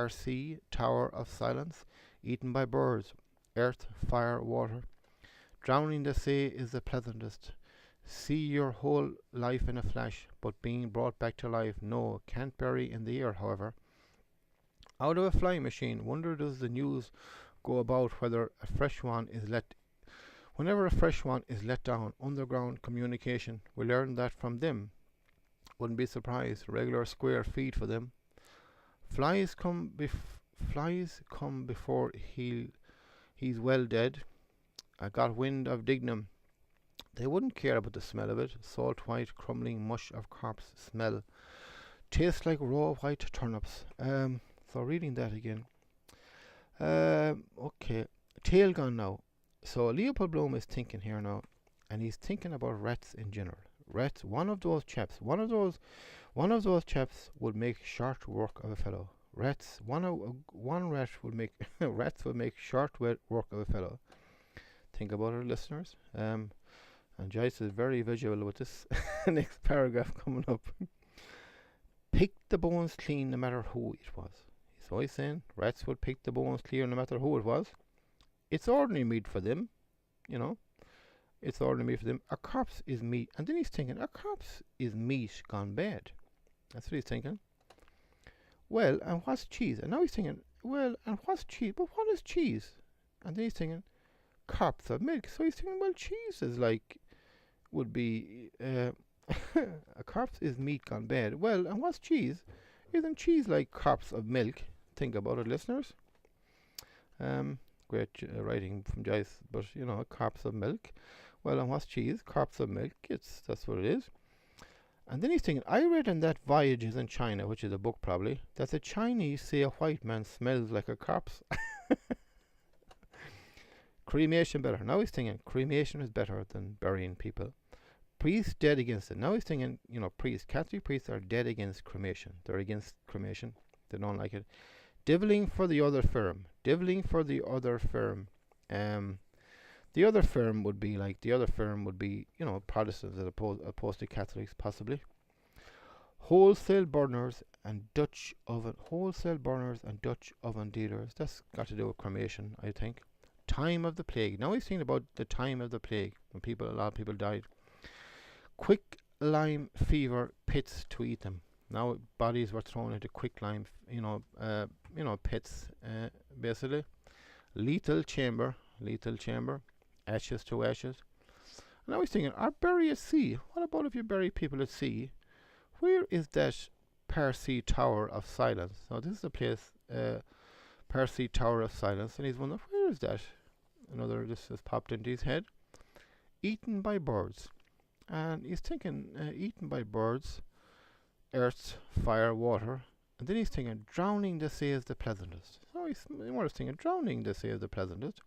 sea tower of silence, eaten by birds, earth, fire, water? Drowning the sea is the pleasantest. See your whole life in a flash, but being brought back to life, no, can't bury in the air, however. Out of a flying machine, wonder does the news go about whether a fresh one is let whenever a fresh one is let down. Underground communication, we learn that from them. Wouldn't be surprised, regular square feet for them. Flies come before he's well dead. I got wind of Dignam. They wouldn't care about the smell of it. Salt white, crumbling mush of corpse smell. Tastes like raw white turnips. So reading that again. Okay. Tail gone now. So Leopold Bloom is thinking here now, and he's thinking about rats in general. Rats, one of those chaps would make short work of a fellow. Rats, one rat would make rats would make short work of a fellow. Think about it, listeners. And Joyce is very visual with this next paragraph coming up. Pick the bones clean no matter who it was. So he's saying rats would pick the bones clear no matter who it was. It's ordinary meat for them, you know. It's ordinary meat for them. A corpse is meat. And then he's thinking, a corpse is meat gone bad. That's what he's thinking. Well, and what's cheese? And now he's thinking, well, and what's cheese? But what is cheese? And then he's thinking, corpse of milk. So he's thinking, well, cheese is like, would be, a corpse is meat gone bad. Well, and what's cheese? Isn't cheese like corpse of milk? Think about it, listeners. Great writing from Joyce, but you know, corpse of milk. Well, and what's cheese? Corpse of milk. That's what it is. And then he's thinking, I read in that Voyages in China, which is a book probably, that the Chinese say a white man smells like a corpse. Cremation better. Now he's thinking cremation is better than burying people. Priests dead against it. Now he's thinking, you know, Catholic priests are dead against cremation. They're against cremation. They don't like it. Divilling for the other firm. The other firm would be you know, Protestants as opposed to Catholics, possibly. Wholesale burners and Dutch oven dealers. That's got to do with cremation, I think. Time of the plague. Now he's thinking about the time of the plague when a lot of people died. Quick lime fever pits to eat them. Now bodies were thrown into quick lime, pits, basically. Lethal chamber, ashes to ashes. And I was thinking, are bury at sea? What about if you bury people at sea? Where is that Parsi Tower of Silence? Now this is the place, Parsi Tower of Silence, and he's wondering, where is that? This has popped into his head. Eaten by birds. And he's thinking, eaten by birds, earth, fire, water. And then he's thinking, drowning they say is the pleasantest. So he's more thinking, drowning they say is the pleasantest.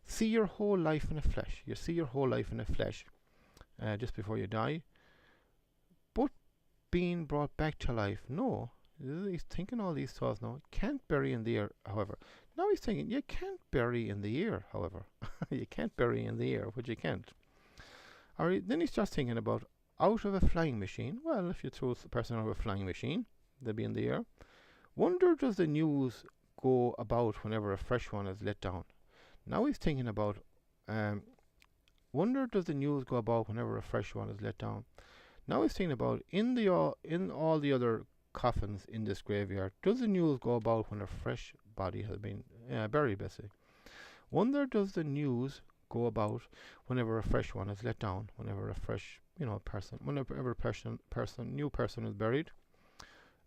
See your whole life in a flash. You see your whole life in a flash just before you die. But being brought back to life, no. He's thinking all these thoughts now. Can't bury in the air, however. Now he's thinking, you can't bury in the air, however. You can't bury in the air, but you can't. Then he starts thinking about out of a flying machine. Well, if you throw a person out of a flying machine, they'll be in the air. Wonder does the news go about whenever a fresh one is let down. Now he's thinking about, wonder does the news go about whenever a fresh one is let down. Now he's thinking about, in all the other coffins in this graveyard, does the news go about when a fresh body has been buried, basically. Wonder does the news go about whenever a fresh one is let down, whenever a fresh, new person is buried.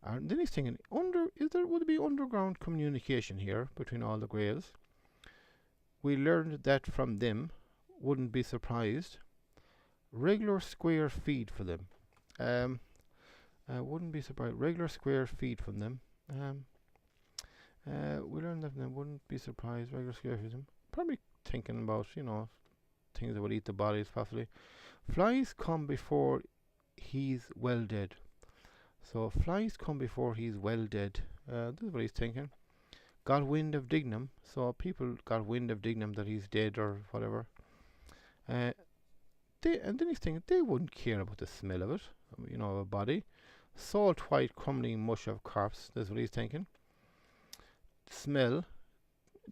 And then he's thinking, would there be underground communication here between all the graves? We learned that from them. Wouldn't be surprised. Regular square feet for them. Wouldn't be surprised. Regular square feet from them. We learned that from them. Wouldn't be surprised. Regular square feet from them. Probably thinking about, things that would eat the bodies, possibly. Flies come before he's well dead. So flies come before he's well dead. This is what he's thinking. Got wind of Dignam. So people got wind of Dignam that he's dead or whatever. And then he's thinking they wouldn't care about the smell of it, of a body. Salt white crumbling mush of corpse. That's what he's thinking. Smell.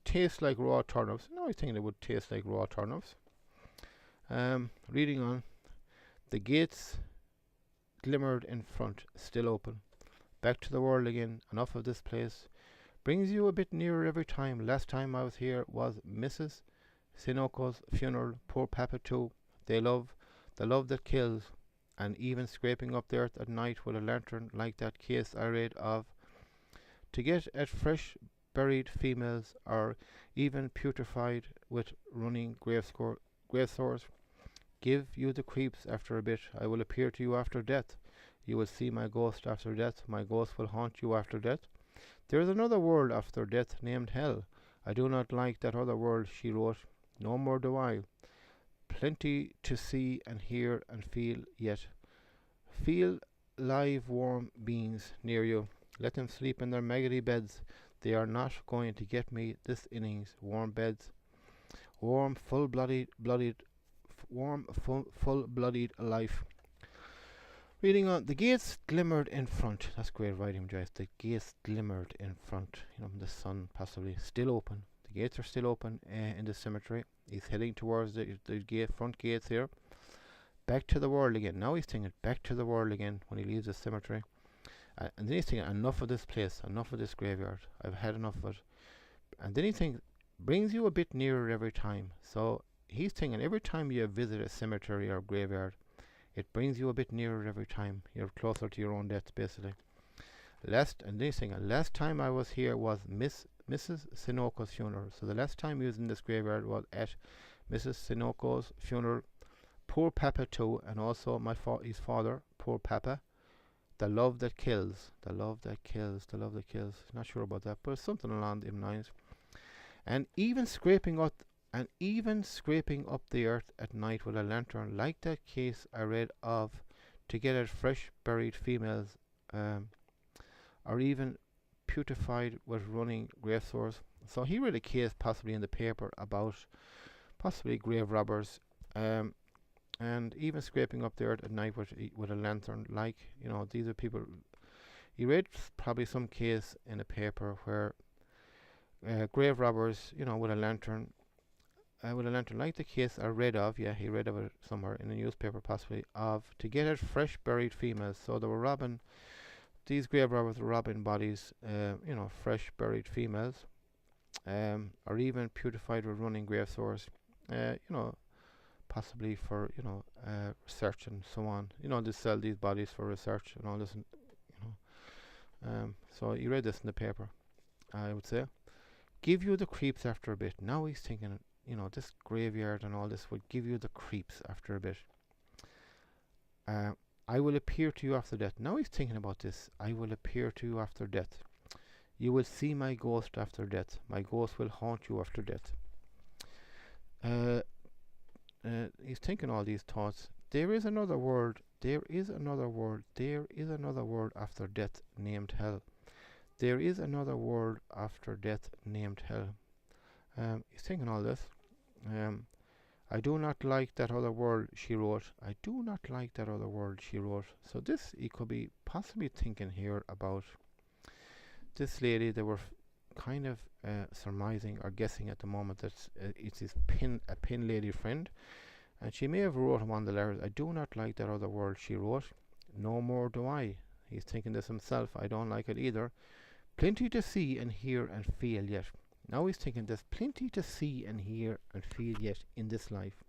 Tastes like raw turnips. No, he's thinking it would taste like raw turnips. Reading on. The gates glimmered in front, still open. Back to the world again. Enough of this place. Brings you a bit nearer every time. Last time I was here was Mrs. Sinoco's funeral. Poor Papa too. The love that kills, and even scraping up the earth at night with a lantern like that case I read of, to get at fresh buried females, or even putrefied with running grave sores. Give you the creeps after a bit. I will appear to you after death. You will see my ghost after death. My ghost will haunt you after death. There is another world after death named hell. I do not like that other world, she wrote. No more do I. Plenty to see and hear and feel yet. Feel live warm beings near you. Let them sleep in their maggoty beds. They are not going to get me this innings. Warm beds. Warm, full-blooded life. Reading on. The gates glimmered in front. That's great writing, Joyce. The gates glimmered in front. The sun possibly still open. The gates are still open in the cemetery. He's heading towards the front gates here. Back to the world again. Now he's thinking back to the world again when he leaves the cemetery. And then he's thinking, enough of this place, enough of this graveyard. I've had enough of it. And then he thinks, brings you a bit nearer every time. So he's thinking every time you visit a cemetery or graveyard, it brings you a bit nearer every time. You're closer to your own death, basically. And then he's thinking, last time I was here was Mrs. Sinoco's funeral. So the last time he was in this graveyard was at Mrs. Sinoco's funeral. Poor Papa too, and also his father, poor Papa. The love that kills, the love that kills, the love that kills. Not sure about that, but it's something along them lines. And even scraping up the earth at night with a lantern, like that case I read of, to get at fresh buried females, or even putrefied with running grave sores. So he read a case possibly in the paper about possibly grave robbers, and even scraping up the earth at night with a lantern. Like, these are people. He read probably some case in a paper where grave robbers, with a lantern, like the case I read of. Yeah, he read of it somewhere in a newspaper possibly, of to get at fresh buried females. So they were robbing. These grave robbers were robbing bodies, fresh buried females, or even putrefied with running grave sores, possibly for, research and so on. They sell these bodies for research and all this, so you read this in the paper, I would say. Give you the creeps after a bit. Now he's thinking, this graveyard and all this would give you the creeps after a bit. I will appear to you after death. Now he's thinking about this. I will appear to you after death. You will see my ghost after death. My ghost will haunt you after death. He's thinking all these thoughts. There is another world. There is another world. There is another world after death named hell. There is another world after death named hell. He's thinking all this. I do not like that other world, she wrote. I do not like that other world, she wrote. So this, he could be possibly thinking here about this lady. They were kind of surmising or guessing at the moment that it's his a pin lady friend. And she may have wrote him on the letters, I do not like that other world, she wrote. No more do I. He's thinking this himself. I don't like it either. Plenty to see and hear and feel yet. Now he's thinking there's plenty to see and hear and feel yet in this life.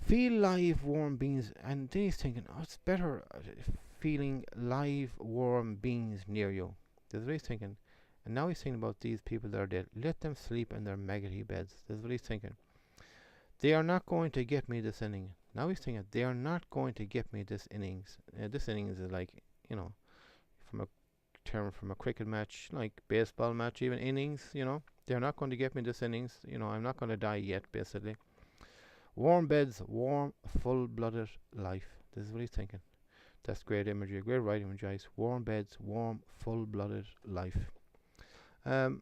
Feel live warm beings. And then he's thinking, it's better feeling live warm beings near you. That's what he's thinking. And now he's thinking about these people that are dead. Let them sleep in their maggoty beds. That's what he's thinking. They are not going to get me this inning. Now he's thinking, they are not going to get me this innings. This innings is like, from a term from a cricket match, like baseball match, even innings, they're not going to get me this innings. I'm not going to die yet, basically. Warm beds, warm, full-blooded life. This is what he's thinking. That's great imagery, great writing from Joyce. Warm beds, warm, full-blooded life. Um,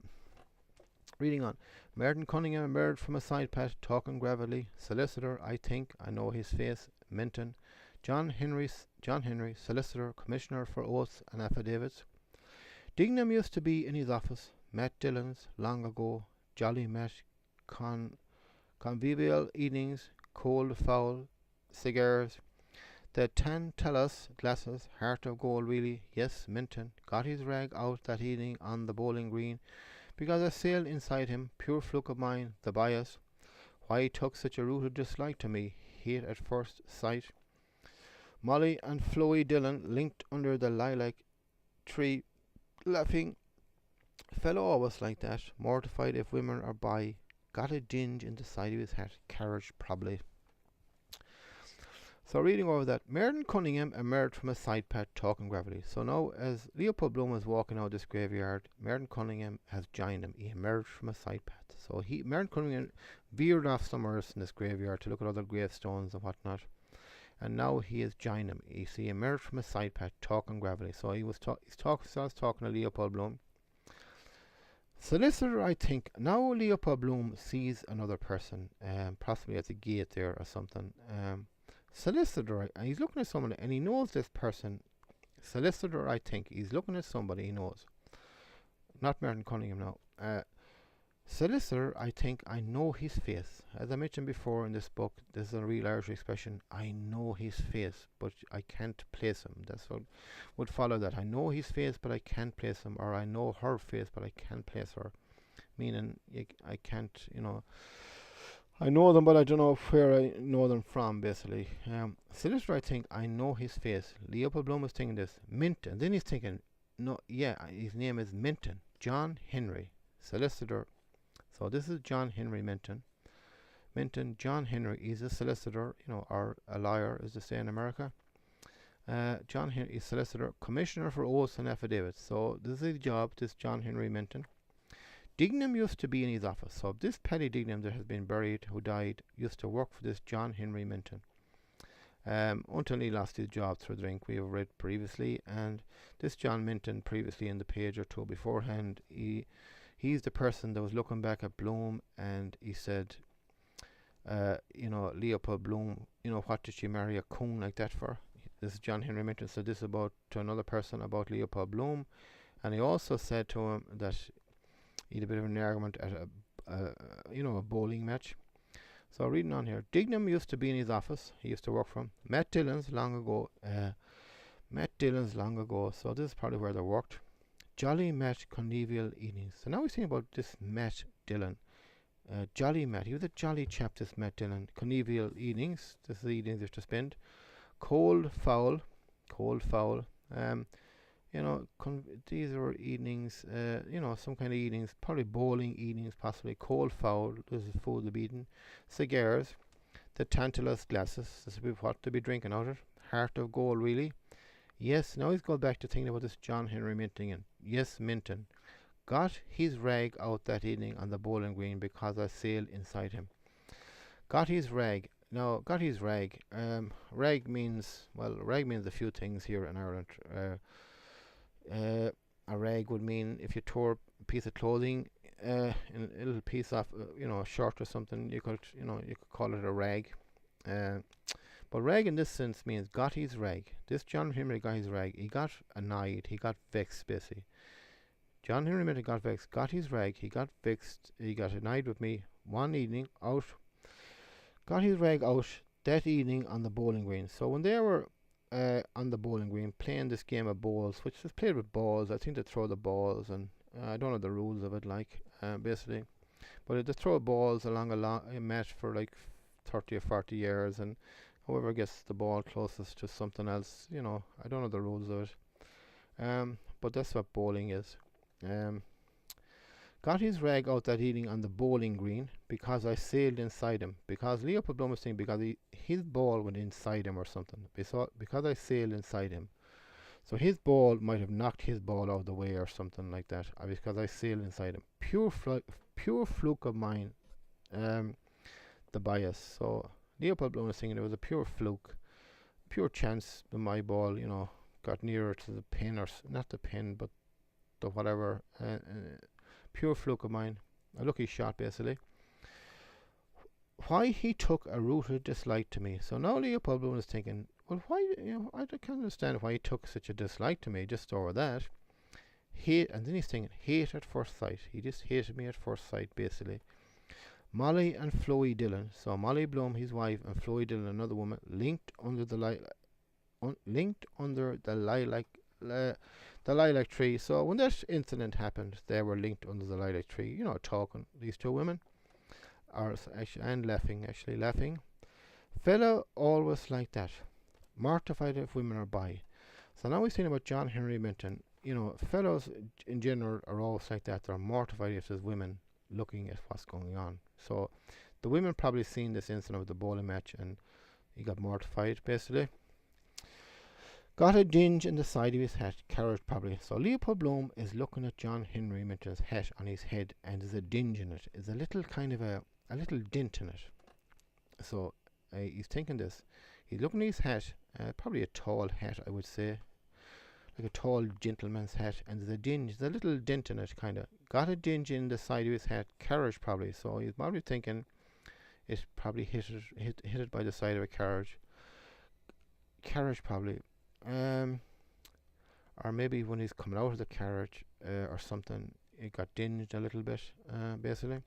Reading on. Merton Cunningham emerged from a side path, talking gravelly. Solicitor, I think, I know his face. Minton. John Henry, solicitor, commissioner for oaths and affidavits. Dignam used to be in his office. Matt Dillon's, long ago. Jolly Matt, convivial evenings, cold fowl, cigars. The Tantalus glasses, heart of gold really. Yes, Minton got his rag out that evening on the bowling green, because I sailed inside him, pure fluke of mine, the bias. Why he took such a rooted dislike to me, hate at first sight. Molly and Floey Dillon linked under the lilac tree, laughing. Fellow always like that, mortified if women are by. Got a dinge in the side of his head, carriage probably. So reading over that, Merton Cunningham emerged from a side path, talking gravelly. So now, as Leopold Bloom was walking out this graveyard, Merton Cunningham has joined him. He emerged from a side path. So Merton Cunningham veered off somewhere else in this graveyard to look at other gravestones and whatnot. And now he has joined him. He emerged from a side path, talking gravelly. So he's talking to Leopold Bloom. Solicitor, I think. Now Leopold Bloom sees another person, possibly at the gate there or something. Solicitor, and he's looking at someone and he knows this person. Solicitor, I think. He's looking at somebody he knows. Not Merton Cunningham now. Solicitor, I think I know his face. As I mentioned before in this book, this is a real Irish expression. I know his face, but I can't place him. That's what would follow that. I know his face, but I can't place him. Or I know her face, but I can't place her. Meaning, I can't, I know them, but I don't know where I know them from, basically. Solicitor, I think I know his face. Leopold Bloom is thinking this. Minton. Then he's thinking, no, yeah, his name is Minton. John Henry. Solicitor. So this is John Henry Minton. John Henry is a solicitor, or a lawyer, as they say in America. John Henry is solicitor, commissioner for oaths and affidavits. So this is his job, this John Henry Minton. Dignam used to be in his office. So this Paddy Dignam that has been buried, who died, used to work for this John Henry Minton. Until he lost his job through drink, we have read previously. And this John Minton, previously in the page or two beforehand, he's the person that was looking back at Bloom, and he said, Leopold Bloom, what did she marry a coon like that for? This is John Henry Minton said this to another person about Leopold Bloom, and he also said to him that he had a bit of an argument at a bowling match. So reading on here, Dignam used to be in his office. He used to work for him. Matt Dillon's long ago. So this is probably where they worked. Jolly Matt convivial evenings. So now we're thinking about this Matt Dillon. Jolly Matt. He was a jolly chap, this Matt Dillon. Convivial evenings. This is the evenings you have to spend. Cold fowl. These are evenings, some kind of evenings, probably bowling evenings, possibly. Cold fowl, this is food to be eaten. Cigars, the Tantalus glasses, this is what to be drinking out of. Heart of gold, really. Yes, now he's going back to thinking about this John Henry Minton. Yes, Minton. Got his rag out that evening on the bowling green because I sailed inside him. Got his rag. Now, got his rag. Rag means a few things here in Ireland. A rag would mean if you tore a piece of clothing, a little piece off, a shirt or something, you could call it a rag. But rag in this sense means got his rag. This John Henry got his rag. He got annoyed. He got vexed, basically. John Henry Minton got vexed. Got his rag. He got vexed. He got annoyed with me one evening out. Got his rag out that evening on the bowling green. So when they were on the bowling green playing this game of balls, which is played with balls, I think they throw the balls, and I don't know the rules of it, basically. But they throw balls along a match for like 30 or 40 years, and whoever gets the ball closest to something else, I don't know the rules of it. But that's what bowling is. Got his rag out that evening on the bowling green because I sailed inside him. Because Leopold Bloom was saying because his ball went inside him or something. Because I sailed inside him. So his ball might have knocked his ball out of the way or something like that. Because I sailed inside him. Pure fluke of mine. The bias. So Leopold Bloom was saying it was a pure fluke. pure chance that my ball, got nearer to the pin, or not the pin, but the whatever. Pure fluke of mine. A lucky shot, basically. Why he took a rooted dislike to me. So now Leopold Bloom is thinking, well, why, I can't understand why he took such a dislike to me just over that. And then he's thinking, hate at first sight. He just hated me at first sight, basically. Molly and Floey Dillon. So Molly Bloom, his wife, and Floey Dillon, another woman, linked under the lilac tree. So when that incident happened, they were linked under the lilac tree. Talking, these two women, and laughing. Fellow always like that, mortified if women are by. So now we're saying about John Henry Minton. Fellows in general are always like that. They're mortified if there's women looking at what's going on. So the women probably seen this incident of the bowling match, and he got mortified, basically. Got a dinge in the side of his hat, carrot probably. So Leopold Bloom is looking at John Henry Minton's hat on his head, and there's a dinge in it. There's a little kind of a little dent in it. So he's thinking this. He's looking at his hat, probably a tall hat, I would say, like a tall gentleman's hat, and there's a dinge, there's a little dent in it, kind of. Got a dinge in the side of his hat, carriage probably. So he's probably thinking it probably hit it by the side of a carriage probably. Or maybe when he's coming out of the carriage or something, it got dinged a little bit, basically.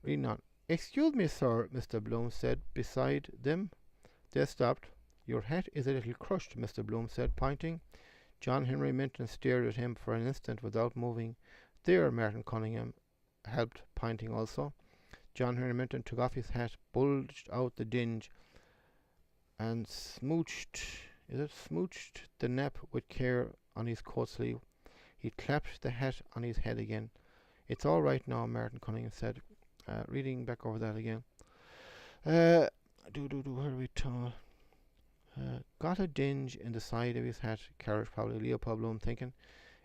Reading on. Excuse me, sir, Mr. Bloom said beside them. They stopped. Your hat is a little crushed, Mr. Bloom said, pointing. John Henry Minton stared at him for an instant without moving. There, Martin Cunningham helped, pointing also. John Henry Minton took off his hat, bulged out the dinge, and smooched the nap with care on his coat sleeve. He clapped the hat on his head again. It's all right now, Martin Cunningham said, reading back over that again. Where are we told? Got a dinge in the side of his hat, carriage probably. Leopold Bloom thinking.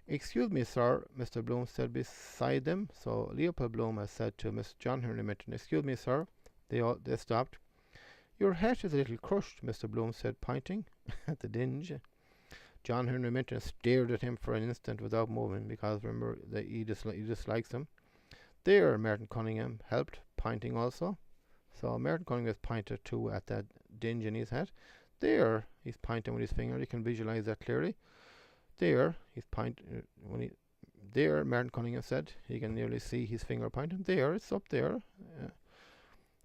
Excuse me, sir, Mr. Bloom said beside them. So Leopold Bloom has said to Miss John Henry Minton, excuse me, sir. They stopped. Your hat is a little crushed, Mr. Bloom said, pointing at the dinge. John Henry Minton stared at him for an instant without moving, because remember that he dislikes him. There, Martin Cunningham helped, pointing also. So Martin Cunningham has pointed too at that dinge in his hat. There, he's pointing with his finger. You can visualize that clearly. There, he's pointing. There, Martin Cunningham said. You can nearly see his finger pointing. There, it's up there.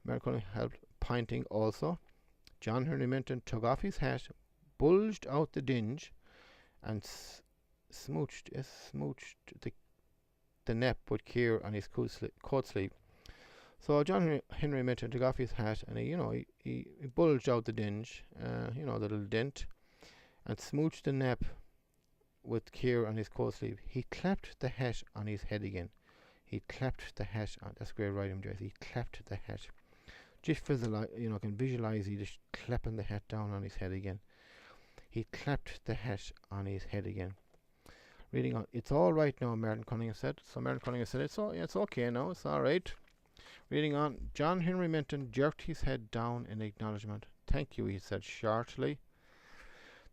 Martin Cunningham helped, pointing also. John Henry Minton took off his hat, bulged out the dinge, and smooched the nap with care on his coat sleeve. So John Henry Minton took off his hat, and he bulged out the dinge, the little dent, and smooched the nap with care on his coat sleeve. He clapped the hat on his head again. He clapped the hat on. That's great writing, Joyce. He clapped the hat. Just can visualize he just clapping the hat down on his head again. He clapped the hat on his head again. Reading on. It's all right now, Martin Cunningham said. So Martin Cunningham said, it's okay now. It's all right. Reading on. John Henry Minton jerked his head down in acknowledgement. Thank you, he said shortly.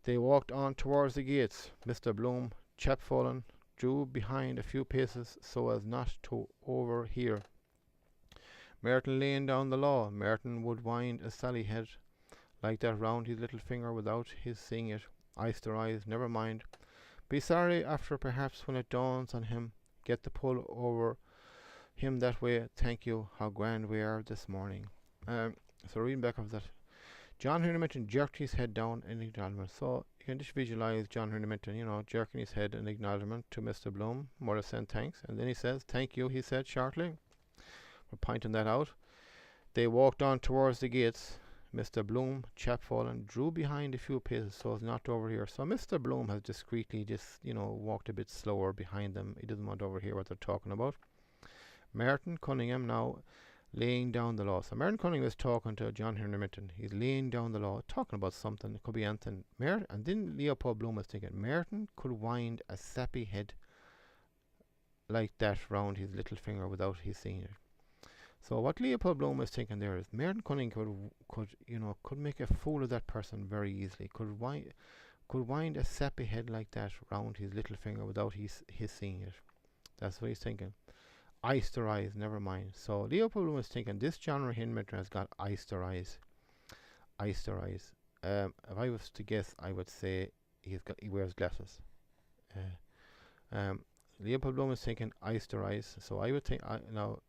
They walked on towards the gates. Mr. Bloom, chapfallen, drew behind a few paces so as not to overhear. Merton laying down the law. Merton would wind a sally head like that round his little finger without his seeing it. Eyes to eyes, never mind. Be sorry after perhaps when it dawns on him. Get the pull over him that way. Thank you. How grand we are this morning. So reading back of that. John Henry Minton jerked his head down in acknowledgement. So you can just visualize John Henry Minton, jerking his head in acknowledgement to Mr. Bloom. More saying thanks. And then he says, thank you, he said shortly. We're pointing that out. They walked on towards the gates. Mr. Bloom, chapfallen, drew behind a few paces so as not to overhear. So Mr. Bloom has discreetly walked a bit slower behind them. He doesn't want to overhear what they're talking about. Martin Cunningham now laying down the law. So Martin Cunningham is talking to John Henry Minton. He's laying down the law, talking about something. It could be anything. And then Leopold Bloom was thinking, Martin could wind a sappy head like that round his little finger without his seeing it. So what Leopold Bloom is thinking there is Merton Cunningham could make a fool of that person very easily. Could wind a sappy head like that round his little finger without his seeing it. That's what he's thinking. Ice their eyes, never mind. So Leopold Bloom is thinking this John Ruane has got ice their eyes. Ice their eyes. If I was to guess, I would say he wears glasses. Leopold Bloom is thinking ice their eyes. So I would think now,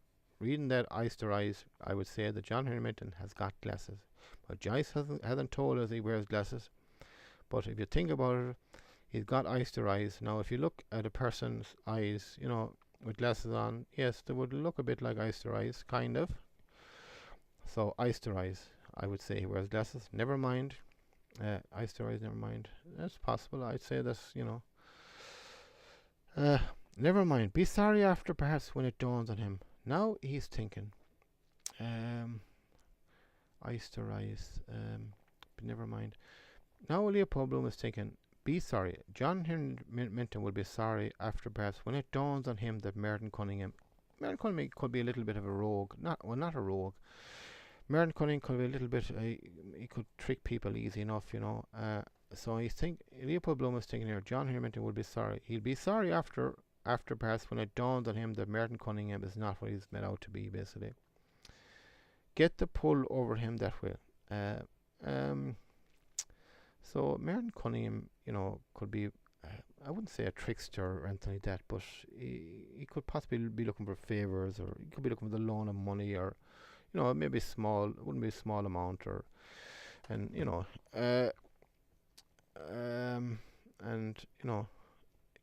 reading that ice their eyes, I would say that John Henry Minton has got glasses. But Joyce hasn't told us he wears glasses. But if you think about it, he's got ice their eyes. Now, if you look at a person's eyes, with glasses on, yes, they would look a bit like ice their eyes, kind of. So ice their eyes. I would say he wears glasses. Never mind. Ice their eyes, never mind. That's possible. I'd say that's, never mind. Be sorry after, perhaps, when it dawns on him. Now he's thinking. Ice their eyes. But never mind. Now Leopold Bloom is thinking, be sorry. John Henry Minton will be sorry after, perhaps, when it dawns on him that Merton Cunningham could be a little bit of a rogue. Not a rogue. Merton Cunningham could be a little bit, he could trick people easy enough, so Leopold Bloom is thinking here, John Henry Minton will be sorry. He'll be sorry after perhaps when it dawns on him that Merton Cunningham is not what he's made out to be, basically. Get the pull over him that way. So Merton Cunningham, could be, I wouldn't say a trickster or anything like that, but he could possibly be looking for favours, or he could be looking for the loan of money, or maybe small, it wouldn't be a small amount,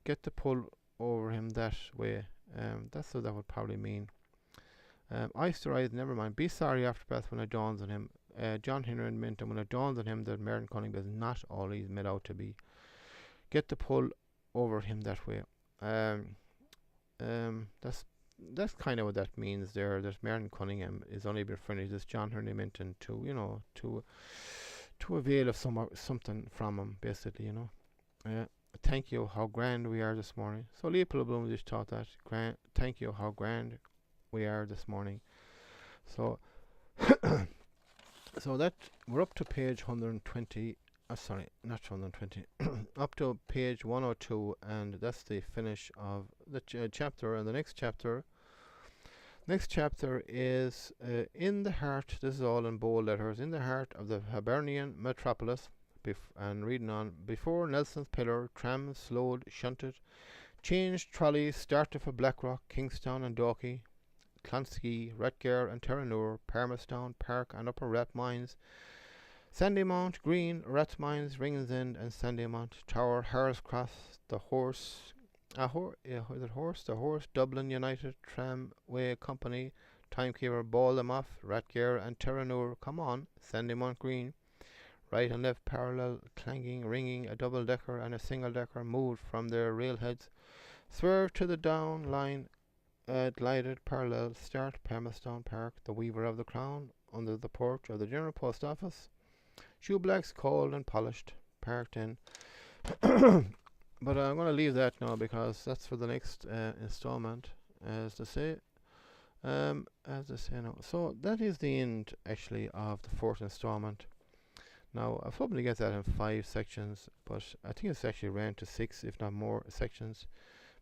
get the pull over him that way. That's what that would probably mean. Ice their eyes, never mind. Be sorry after Beth when it dawns on him. John Henry Minton, when it dawns on him that Merton Cunningham is not all he's made out to be. Get the pull over him that way. That's kind of what that means there. That Merton Cunningham is only been friendly to this John Henry Minton to avail of something from him, basically. Thank you, how grand we are this morning. So Leopold Bloom just thought that. Thank you, how grand we are this morning. So so that we're up to page 120. Sorry, not 120. Up to page 102, and that's the finish of the chapter. And the next chapter is in the heart. This is all in bold letters. In the heart of the Hibernian metropolis. And reading on, before Nelson's pillar, trams slowed, shunted, changed trolleys started for Blackrock, Kingstown and Dalkey, Clonskee, Ratgar and Terranure, Parmastown, Park and Upper Rathmines, Sandymount, Green, Rathmines, Ringsend and Sandymount, Tower, Hares Cross, the Horse, Dublin United Tramway Company, Timekeeper, Baldamoff, Ratgar and Terranure, come on, Sandymount Green, right and left parallel, clanging, ringing, a double-decker and a single-decker moved from their railheads, swerved to the down line, glided parallel, start Parmastown Park, the Weaver of the Crown, under the porch of the General Post Office, shoeblacks cold and polished, parked in. But I'm going to leave that now because that's for the next installment, as they say now. So that is the end, actually, of the fourth installment. Now, I was hoping to get that in 5 sections, but I think it's actually ran to 6, if not more, sections,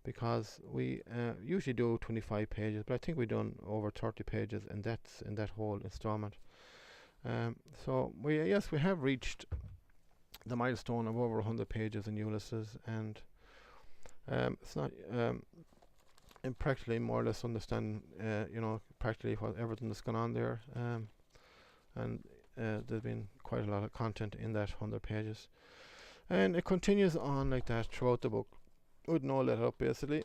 because we usually do 25 pages, but I think we've done over 30 pages, and that's in that whole installment. So we have reached the milestone of over 100 pages in Ulysses, and it's not in practically more or less understand practically what everything that's gone on there, and there's been quite a lot of content in that 100 pages, and it continues on like that throughout the book with no let up, basically.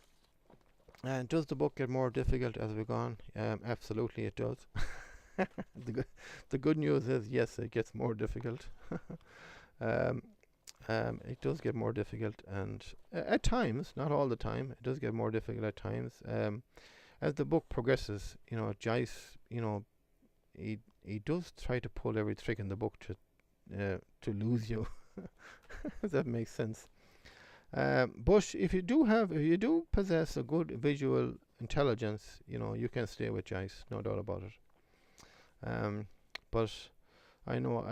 And does the book get more difficult as we go on? Absolutely it does. The good news is, yes, it gets more difficult. It does get more difficult, and at times, not all the time, it does get more difficult at times. As the book progresses, Joyce, he does try to pull every trick in the book to lose you. If that makes sense. But if you do possess a good visual intelligence, you can stay with Joyce, no doubt about it. But I know,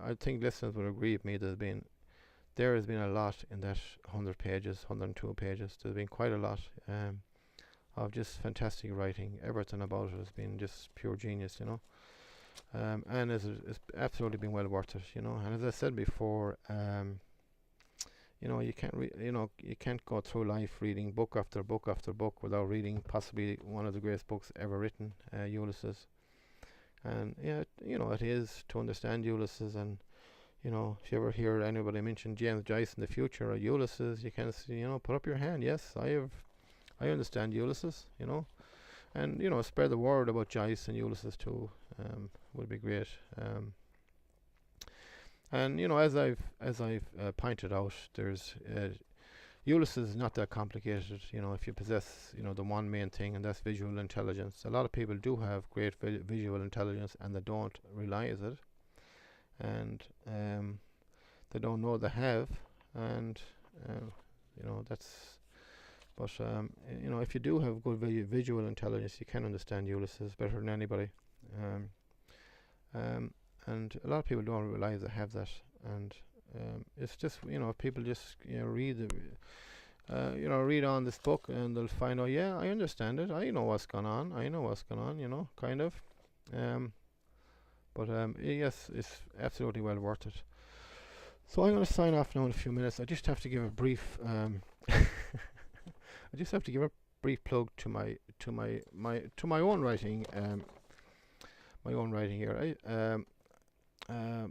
I think listeners will agree with me. There has been a lot in that 100 pages, 102 pages. There's been quite a lot of just fantastic writing. Everything about it has been just pure genius, and it's absolutely been well worth it, And as I said before, you can't go through life reading book after book after book without reading possibly one of the greatest books ever written, Ulysses. And it is to understand Ulysses. And if you ever hear anybody mention James Joyce in the future or Ulysses, you can put up your hand. Yes, I understand Ulysses. And spread the word about Joyce and Ulysses too. Would be great. And as I've pointed out, there's Ulysses is not that complicated. If you possess the one main thing, and that's visual intelligence. A lot of people do have great visual intelligence, and they don't realize it, and they don't know they have, and that's. But if you do have good visual intelligence, you can understand Ulysses better than anybody. And a lot of people don't realize they have that, and it's just if people just read read on this book, and they'll find out, yeah, I understand it, I know what's going on, kind of. But yes, it's absolutely well worth it. So I'm going to sign off now in a few minutes. I just have to give a brief plug to my own writing. My own writing here. My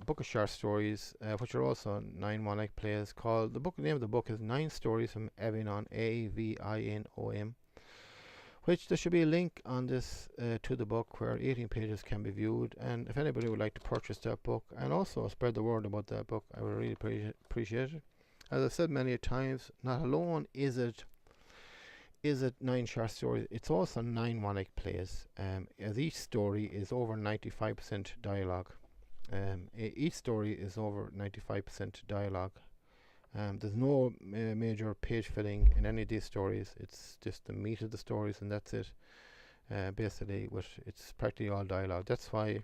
book of short stories, which are also 9 one-act plays. The name of the book is 9 Stories from Avinon, Avinom, which there should be a link on this to the book where 18 pages can be viewed. And if anybody would like to purchase that book and also spread the word about that book, I would really appreciate it. As I've said many times, not alone is it 9 short stories, it's also 9 one-act plays, as each story is over 95% dialogue. Each story is over 95% dialogue. There's no major page filling in any of these stories. It's just the meat of the stories, and that's it. Basically, it's practically all dialogue. That's why,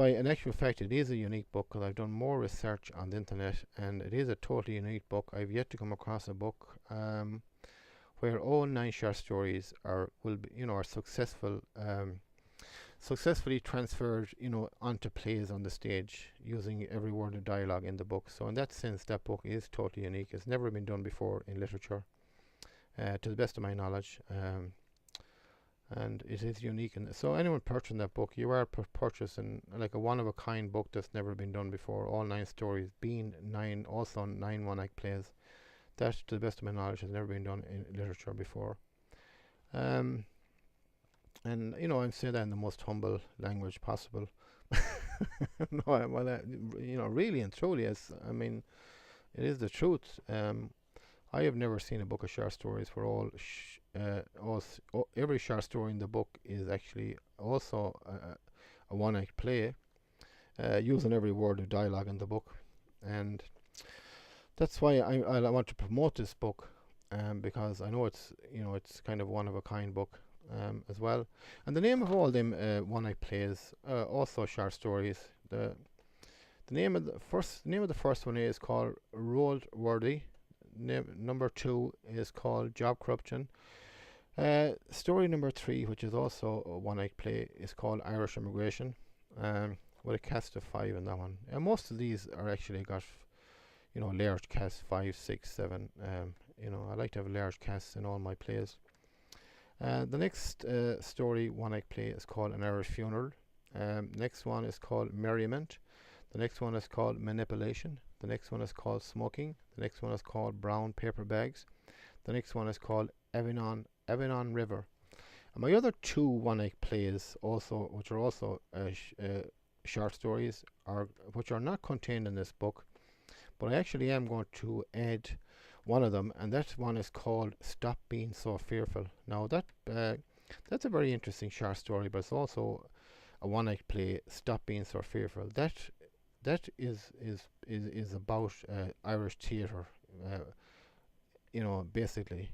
in actual fact, it is a unique book, because I've done more research on the internet, and it is a totally unique book. I've yet to come across a book where all 9 short stories are successfully transferred, onto plays on the stage using every word of dialogue in the book. So in that sense, that book is totally unique. It's never been done before in literature, to the best of my knowledge, and it is unique. And so anyone purchasing that book, you are purchasing like a one-of-a-kind book that's never been done before. All 9 stories being 9 one-act plays. That, to the best of my knowledge, has never been done in literature before. And I'm saying that in the most humble language possible. Really and truly, it is the truth. I have never seen a book of short stories where every short story in the book is actually also a one-act play, using every word of dialogue in the book. And that's why I want to promote this book, because I know it's kind of one-of-a-kind book as well. And the name of all them one-act plays, also short stories. The name of the first one is called Roadworthy. Number 2 is called Job Corruption. Story number 3, which is also a one-act play, is called Irish Immigration, with a cast of 5 in that one. And most of these are actually got large cast, 5, 6, 7. I like to have large casts in all my plays. The next story one-act play is called An Irish Funeral. Next one is called Merriment. The next one is called Manipulation. The next one is called Smoking. The next one is called Brown Paper Bags. The next one is called Avinon River. And my other 2 one-act plays, which are also short stories, which are not contained in this book, but I actually am going to add one of them, and that one is called Stop Being So Fearful. Now that's a very interesting short story, but it's also a one-act play. Stop Being So Fearful. That is about Irish theatre, basically.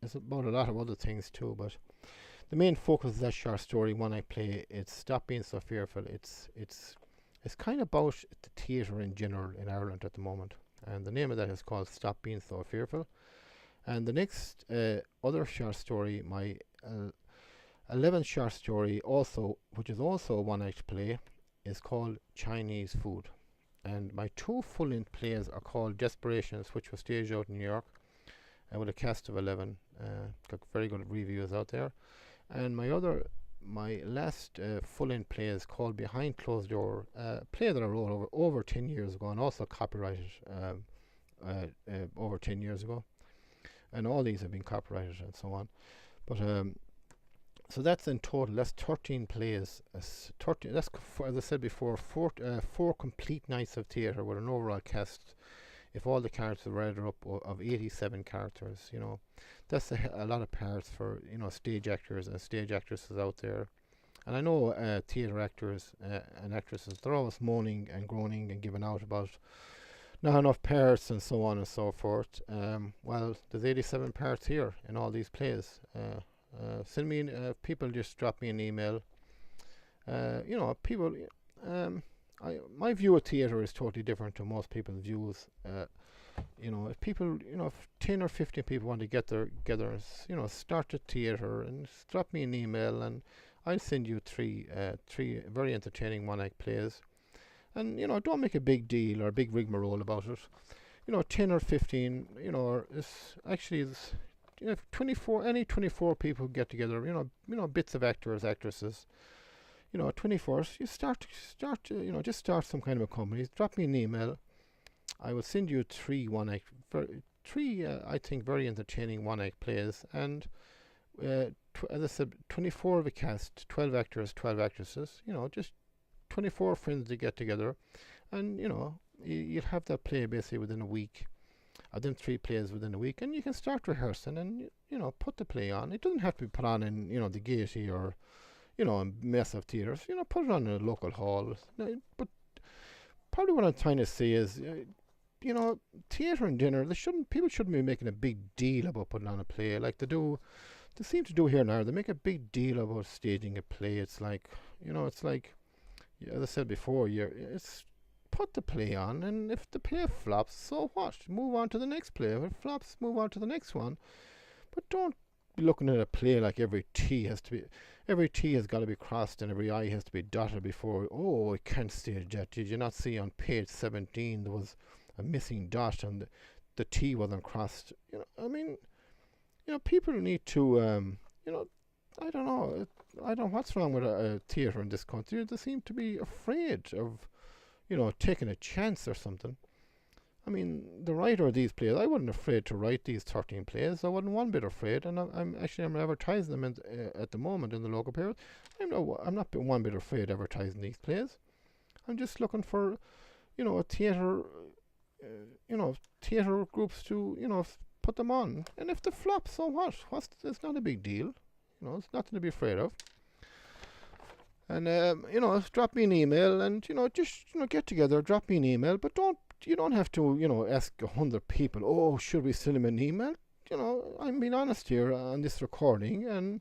It's about a lot of other things too, but the main focus of that short story, One Act Play, it's Stop Being So Fearful. It's kind of about the theatre in general in Ireland at the moment, and the name of that is called Stop Being So Fearful. And the next other short story, my 11th short story, which is also a one-act play, is called Chinese Food. And my two full-length plays are called Desperations, which was staged out in New York with a cast of 11. Got very good reviews out there. And my last full-length play is called Behind Closed Door, a play that I wrote over 10 years ago and also copyrighted over 10 years ago. And all these have been copyrighted and so on. But so that's in total. That's 13 plays. 13. That's as I said before, four complete nights of theatre with an overall cast, if all the characters were added up, of 87 characters. That's a lot of parts for stage actors and stage actresses out there. And I know theatre actors and actresses, they're always moaning and groaning and giving out about not enough parts and so on and so forth. Well, there's 87 parts here in all these plays. Send me people just drop me an email. People. My view of theatre is totally different to most people's views. If people, if 10 or 15 people want to get together and start a theatre, and drop me an email, and I'll send you three very entertaining one-act plays. And don't make a big deal or a big rigmarole about it. 10 or 15, it's actually if 24 people get together, bits of actors, actresses, 24, you start just start some kind of a company. Drop me an email. I will send you three I think very entertaining one-act plays, and as I said, 24 of a cast, 12 actors, 12 actresses. Just 24 friends to get together, and you'll have that play basically within a week. I've done 3 plays within a week, and you can start rehearsing and put the play on. It doesn't have to be put on in the Gaiety or massive theatres. Put it on in a local hall. But probably what I'm trying to say is, theatre and dinner, people shouldn't be making a big deal about putting on a play like they do. They seem to do here now. They make a big deal about staging a play. It's like, as I said before, it's put the play on, and if the play flops, so what? Move on to the next play. If it flops, move on to the next one. But don't be looking at a play like every T has got to be crossed and every I has to be dotted before. Oh, I can't stage that. Did you not see on page 17 there was a missing dot and the T wasn't crossed? People need to, I don't know. I don't know what's wrong with a theatre in this country. They seem to be afraid of, taking a chance or something. The writer of these plays, I wasn't afraid to write these 13 plays. I wasn't one bit afraid, and I'm advertising them at the moment in the local paper. I'm not one bit afraid advertising these plays. I'm just looking for, a theatre, theatre groups to, put them on. And if they flop, so what? It's not a big deal. It's nothing to be afraid of. And drop me an email, and just get together, drop me an email, but you don't have to ask 100 people, oh, should we send him an email? I'm being honest here on this recording, and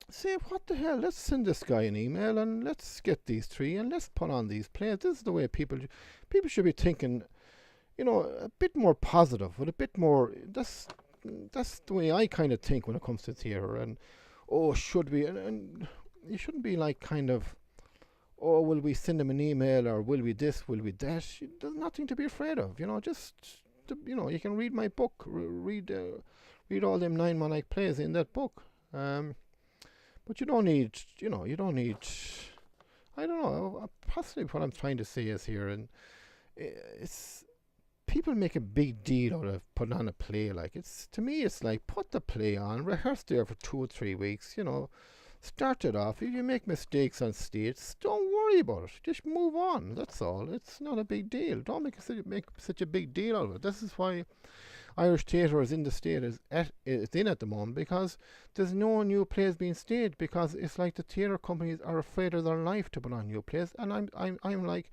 say, what the hell, let's send this guy an email, and let's get these 3, and let's put on these plays. This is the way people should be thinking, a bit more positive, with a bit more. That's the way I kind of think when it comes to theatre. And should we? And you shouldn't be like kind of, will we send him an email, or will we this, will we that? There's nothing to be afraid of. You can read my book, read all them 9 one-act plays in that book. But you don't need. I don't know. Possibly what I'm trying to say is here, and it's. People make a big deal out of putting on a play. To me, it's like, put the play on, rehearse there for 2 or 3 weeks, start it off. If you make mistakes on stage, don't worry about it. Just move on. That's all. It's not a big deal. Don't make such a big deal out of it. This is why Irish theatre is in the state it's in at the moment, because there's no new plays being staged, because it's like the theatre companies are afraid of their life to put on new plays. And I'm like,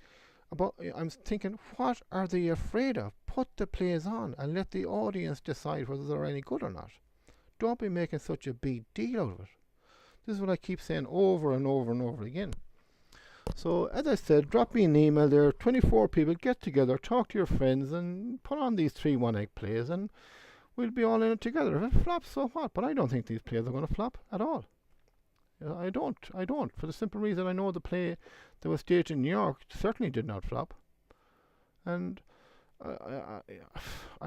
I'm thinking, what are they afraid of? Put the plays on and let the audience decide whether they're any good or not. Don't be making such a big deal out of it. This is what I keep saying over and over and over again. So, as I said, drop me an email there. 24 people, get together, talk to your friends, and put on these 3 one-act plays, and we'll be all in it together. If it flops, so what? But I don't think these plays are going to flop at all. I don't. For the simple reason I know the play that was staged in New York certainly did not flop. And I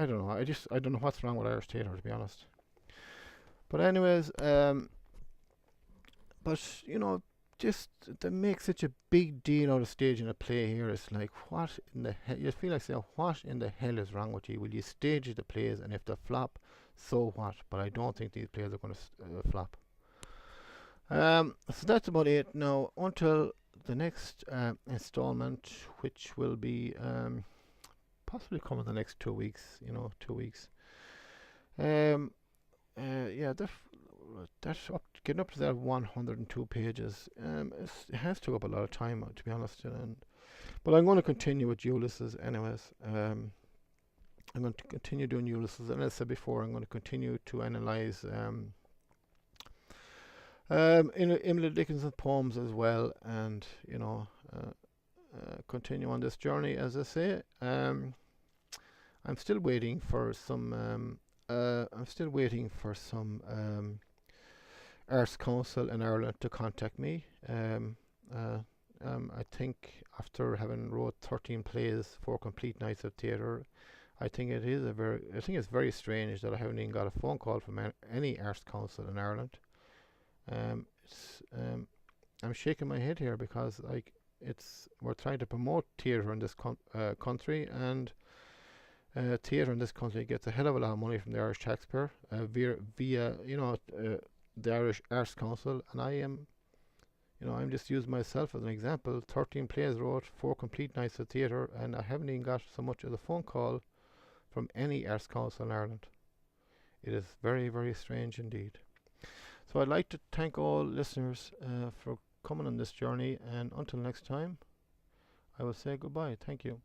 don't know. I don't know what's wrong with Irish theatre, to be honest. But anyways, but just to make such a big deal out of staging a play here, it's like, what in the hell? You feel like saying, what in the hell is wrong with you? Will you stage the plays, and if they flop, so what? But I don't think these plays are going to flop. So that's about it now, until the next installment, which will be possibly come in the next 2 weeks. 2 weeks. Yeah, that's getting up to that 102 pages. It has took up a lot of time, to be honest. But I'm going to continue with Ulysses, anyways. I'm going to continue doing Ulysses, and as I said before, I'm going to continue to analyze Emily Dickinson's poems as well, and continue on this journey. As I say, I'm still waiting for some. Arts Council in Ireland to contact me. I think after having wrote 13 plays, 4 complete nights of theatre, I think it's very strange that I haven't even got a phone call from any Arts Council in Ireland. I'm shaking my head here because we're trying to promote theatre in this country, and theatre in this country gets a hell of a lot of money from the Irish taxpayer via the Irish Arts Council, and I'm just using myself as an example. 13 plays wrote, 4 complete nights of theatre, and I haven't even got so much as a phone call from any Arts Council in Ireland. It is very, very strange indeed. So I'd like to thank all listeners for coming on this journey, and until next time, I will say goodbye. Thank you.